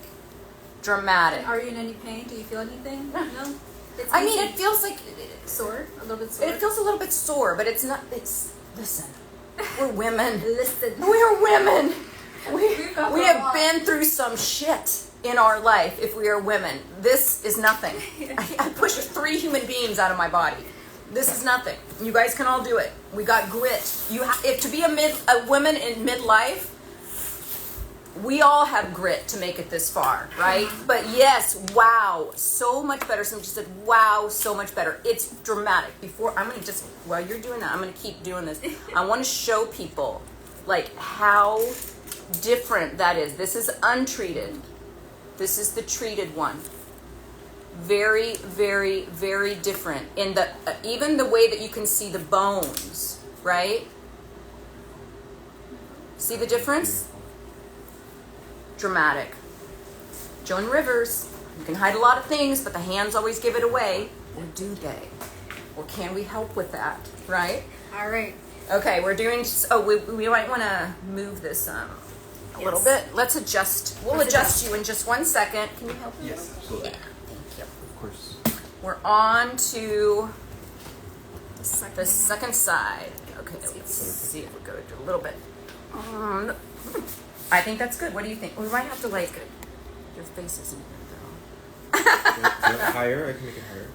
Dramatic. Are you in any pain? Do you feel anything? No. It's I mean, easy. it feels like... Sore, a little bit sore. It feels a little bit sore, but it's not... Listen, we're women. Listen. We're women. We've got We a have lot. been through some shit in our life if we are women. This is nothing. I pushed 3 human beings out of my body. This is nothing. You guys can all do it. We got grit. If to be a woman in midlife, we all have grit to make it this far, right? But yes, wow, so much better. Somebody just said, wow, so much better. It's dramatic. While you're doing that, I'm going to keep doing this. I want to show people, like, how different that is. This is untreated. This is the treated one. Very, very, very different. In the even the way that you can see the bones, right? See the difference? Dramatic. Joan Rivers. You can hide a lot of things, but the hands always give it away. Or do they? Or can we help with that? Right? All right. Okay, we're doing. We might want to move this a little bit. Let's adjust. We'll adjust you in just 1 second. Can you help me? Yes, absolutely. Yeah, thank you. Of course. We're on to The the second side. Okay, let's see if we go a little bit. I think that's good. What do you think? We might have to your face isn't here Higher? I can make it higher.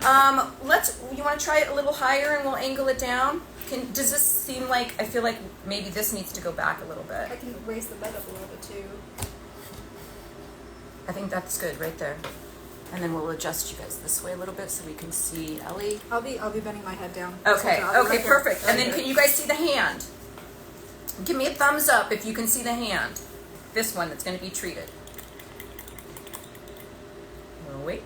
You want to try it a little higher and we'll angle it down? Does this seem like, I feel like maybe this needs to go back a little bit. I can raise the bed up a little bit too. I think that's good right there. And then we'll adjust you guys this way a little bit so we can see Ellie. I'll be bending my head down. Okay, So I'll be okay, right there. perfect. And then can you guys see the hand? Give me a thumbs up if you can see the hand. This one that's going to be treated. We'll wait.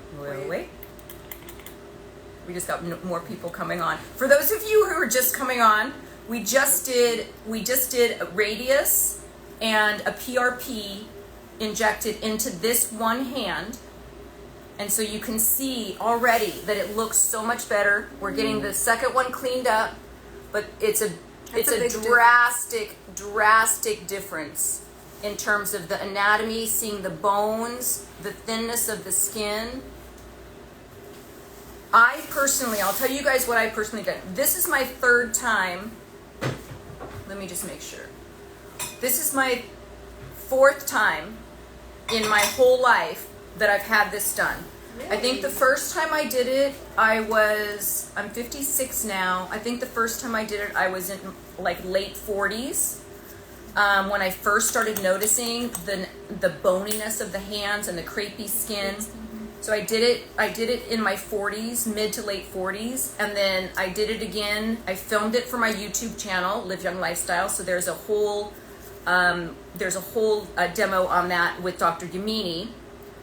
We just got more people coming on. For those of you who are just coming on, we just did a radiesse and a PRP injected into this one hand. And so you can see already that it looks so much better. We're getting the second one cleaned up, but it's a big drastic difference in terms of the anatomy, seeing the bones, the thinness of the skin. I'll tell you guys what I personally did. This is my 3rd time. Let me just make sure. This is my 4th time in my whole life that I've had this done. Really? I think the first time I did it, I'm 56 now. I think the first time I did it, I was in like late 40s. When I first started noticing the boniness of the hands and the crepey skin. So I did it in my 40s, mid to late 40s, and then I did it again. I filmed it for my YouTube channel, Live Young Lifestyle. So there's a whole demo on that with Dr. Yamini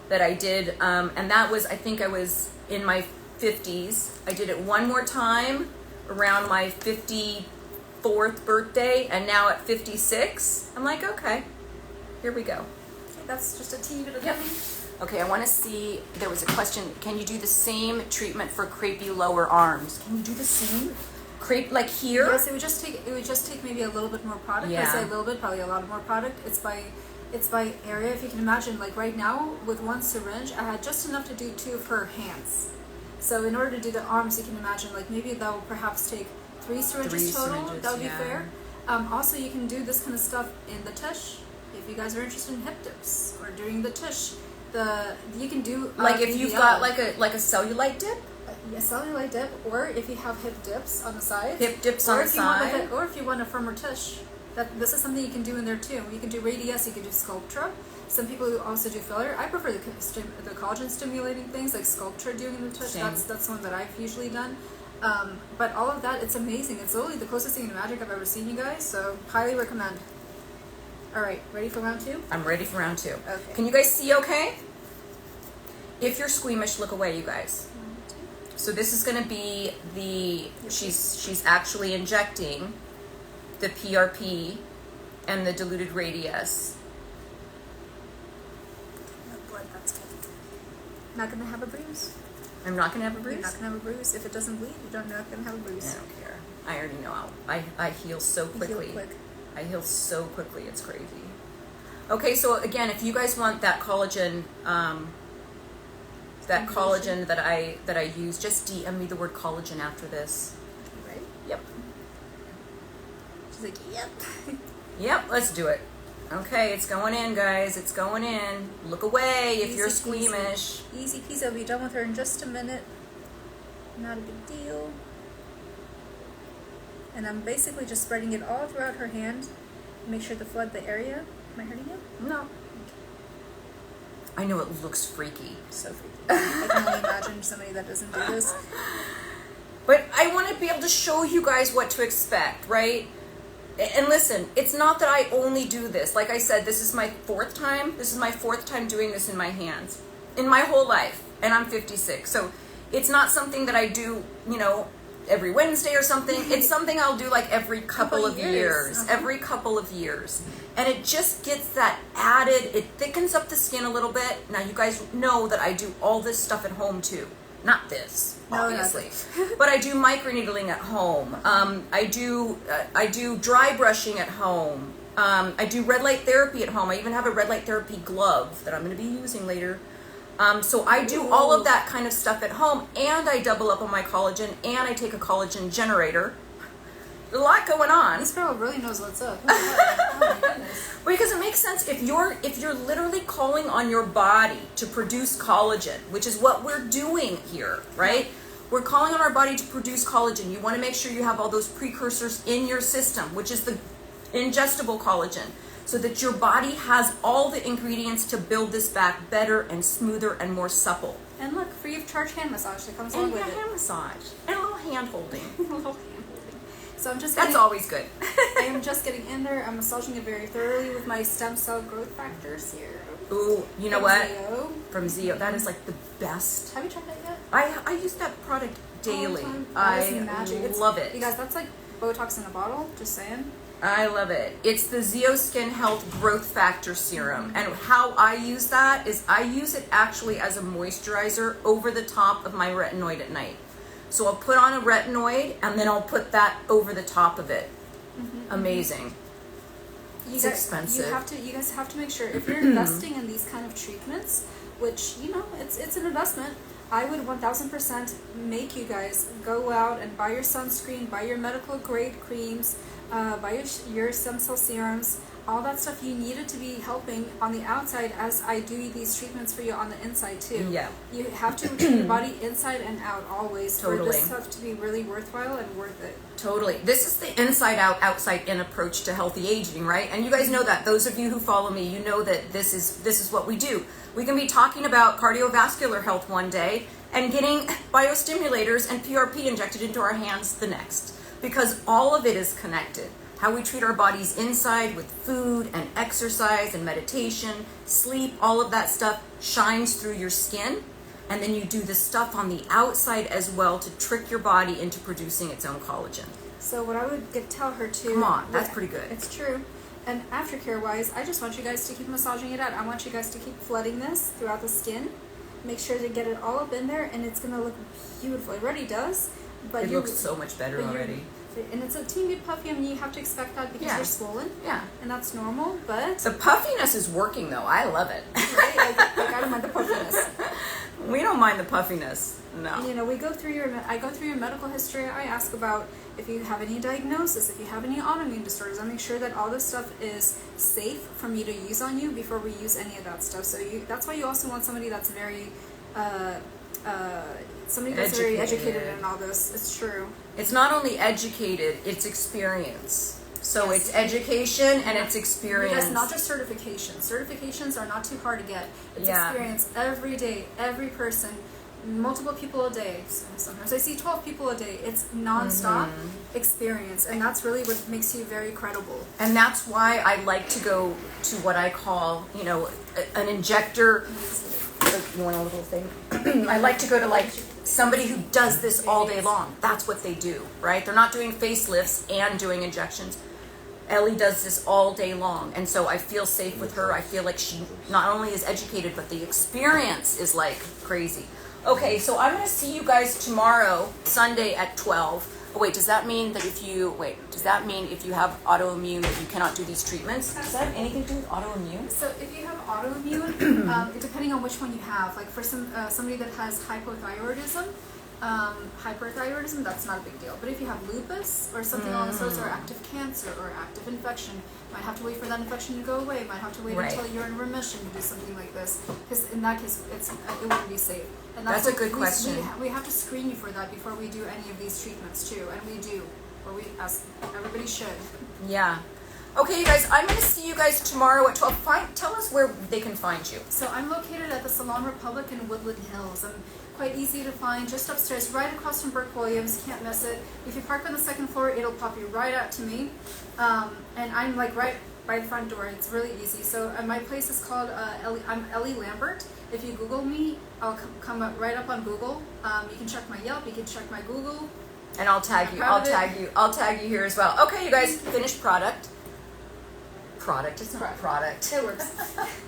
that I did, and that was, I think I was in my 50s. I did it one more time around my 54th birthday, and now at 56, I'm like, okay, here we go. that's just a teeny bit of Yep. thing. Okay, I want to see, there was a question, can you do the same treatment for crepey lower arms? Can you do the same? Crepe like here? Yes, it would just take maybe a little bit more product. Yeah. I say a little bit, probably a lot more product. It's by area. If you can imagine, like right now with one syringe, I had just enough to do 2 of her hands. So in order to do the arms, you can imagine like maybe that will perhaps take 3 syringes total. That would be fair. Also, you can do this kind of stuff in the tush. If you guys are interested in hip dips or during the tush, you can do like if you've got like a cellulite dip. A cellulite dip, or if you have hip dips on the sides. Hip dips on the side. Or if you want a firmer tush. This is something you can do in there too. You can do radiesse, you can do Sculptra. Some people also do filler. I prefer the collagen stimulating things like Sculptra doing in the tush. Same. That's one that I've usually done. But all of that, it's amazing. It's literally the closest thing to magic I've ever seen, you guys. So highly recommend. All right, ready for round 2? I'm ready for round 2. Okay. Can you guys see okay? If you're squeamish, look away, you guys. So this is going to be she's actually injecting the PRP and the diluted radiesse. No blood, that's good. Not gonna have a bruise. I'm not going to have a bruise? You're not gonna have a bruise. If it doesn't bleed, you're not gonna have a bruise. I don't care. I already know I heal so quickly. You heal quick. I heal so quickly, it's crazy. Okay, so again, if you guys want that collagen, that I use, just DM me the word collagen after this. Right? Yep. She's like, yep. Yep, let's do it. Okay, it's going in, guys. It's going in. Look away if you're squeamish. Easy peasy. I'll be done with her in just a minute. Not a big deal. And I'm basically just spreading it all throughout her hand. Make sure to flood the area. Am I hurting you? No. I know it looks freaky. So freaky. I can only imagine somebody that doesn't do this. But I want to be able to show you guys what to expect, right? And listen, it's not that I only do this. Like I said, this is my 4th time. This is my 4th time doing this in my hands. In my whole life. And I'm 56. So it's not something that I do, every Wednesday or something. It's something I'll do like every couple of years. Every couple of years. And it just gets that added, it thickens up the skin a little bit. Now you guys know that I do all this stuff at home too. Not this, obviously. But I do microneedling at home. I do dry brushing at home. I do red light therapy at home. I even have a red light therapy glove that I'm going to be using later. So I do all of that kind of stuff at home, and I double up on my collagen, and I take a collagen generator. A lot going on. This girl really knows what's up. Oh my goodness. Because it makes sense if you're literally calling on your body to produce collagen, which is what we're doing here, right? We're calling on our body to produce collagen. You want to make sure you have all those precursors in your system, which is the ingestible collagen, so that your body has all the ingredients to build this back better and smoother and more supple. And look, free of charge hand massage that comes along with it. hand massage. And a little hand holding. A little hand holding. So I'm just That's always good. I am just getting in there. I'm massaging it very thoroughly with my stem cell growth factor serum. Ooh, you know what? Zeo. From Zeo. That is like the best. Have you tried that yet? I use that product daily. That is magic. Love it. You guys, that's like Botox in a bottle. Just saying. I love it. It's the Zeo Skin Health Growth Factor Serum. And how I use that is I use it actually as a moisturizer over the top of my retinoid at night. So I'll put on a retinoid and then I'll put that over the top of it. Amazing. It's expensive. You guys have to make sure if you're investing in these kind of treatments, which it's an investment. I would 1000% make you guys go out and buy your sunscreen, buy your medical grade creams, buy your stem cell serums, all that stuff. You need it to be helping on the outside as I do these treatments for you on the inside too. Yeah. You have to treat your body inside and out always for Totally. this stuff to be really worthwhile and worth it. Totally. This is the inside out, outside in approach to healthy aging, right? And you guys know that. Those of you who follow me, you know that this is what we do. We can be talking about cardiovascular health one day and getting biostimulators and PRP injected into our hands the next. Because all of it is connected. How we treat our bodies inside with food and exercise and meditation, sleep, all of that stuff shines through your skin. And then you do the stuff on the outside as well to trick your body into producing its own collagen. So what I would tell her too. Come on, that's pretty good. It's true. And aftercare wise, I just want you guys to keep massaging it out. I want you guys to keep flooding this throughout the skin. Make sure to get it all up in there, and it's gonna look beautiful. It already does, but it looks so much better already. And it's a teeny bit puffy. I mean, you have to expect that because you're swollen. Yeah. And that's normal, but the puffiness is working though. I love it. Right? I don't mind the puffiness. We don't mind the puffiness. No. And, you know, I go through your medical history. I ask about if you have any diagnosis, if you have any autoimmune disorders. I make sure that all this stuff is safe for me to use on you before we use any of that stuff. So that's why you also want somebody that's very very educated in all this. It's true. It's not only educated, it's experience. So it's education and it's experience. Because not just certifications. Certifications are not too hard to get. It's experience every day, every person, multiple people a day. Sometimes I see 12 people a day. It's nonstop experience, and that's really what makes you very credible. And that's why I like to go to what I call, an injector. You want a little thing? I like to go to like somebody who does this all day long. That's what they do, right? They're not doing facelifts and doing injections. Ellie does this all day long, and so I feel safe with her. I feel like she not only is educated, but the experience is like crazy. Okay, so I'm going to see you guys tomorrow, Sunday at 12. Oh, wait, does that mean if you have autoimmune that you cannot do these treatments? Does that have anything to do with autoimmune? So if you have autoimmune, depending on which one you have, like for somebody that has hypothyroidism, that's not a big deal. But if you have lupus or something along those lines, or active cancer or active infection, you might have to wait for that infection to go away. You might have to wait until you're in remission to do something like this. Because in that case, it wouldn't be safe. And that's a good question. We have to screen you for that before we do any of these treatments too, and we do, or everybody should. Yeah. Okay, you guys, I'm going to see you guys tomorrow at 12. Tell us where they can find you. So I'm located at the Salon Republic in Woodland Hills. I'm quite easy to find, just upstairs, right across from Burke Williams. Can't miss it. If you park on the second floor, it'll pop you right out to me. And I'm like right by the front door. It's really easy. So my place is called I'm Ellie Lambert. If you Google me, I'll come up right up on Google. You can check my Yelp. You can check my Google. And I'll tag you. I'll tag you here as well. Okay, you guys, finished product. It's not product. It works.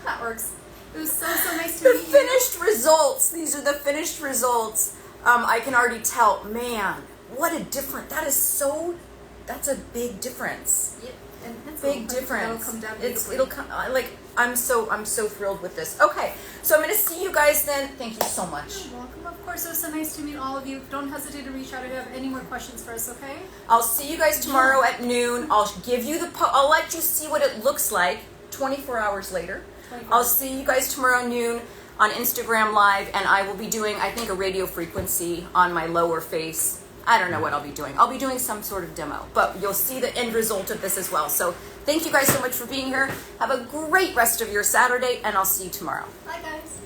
That works. It was so nice to meet you. The finished results. These are the finished results. I can already tell. Man, what a difference. That's a big difference. Yep. And it's big difference. It'll come down. It'll come like I'm so thrilled with this. Okay, so I'm gonna see you guys then. Thank you so much. You're welcome. Of course, it was so nice to meet all of you. Don't hesitate to reach out if you have any more questions for us. Okay? I'll see you guys tomorrow at noon. I'll give you I'll let you see what it looks like 24 hours later. I'll see you guys tomorrow noon on Instagram Live, and I will be doing, I think, a radio frequency on my lower face. I don't know what I'll be doing. I'll be doing some sort of demo, but you'll see the end result of this as well. So thank you guys so much for being here. Have a great rest of your Saturday, and I'll see you tomorrow. Bye, guys.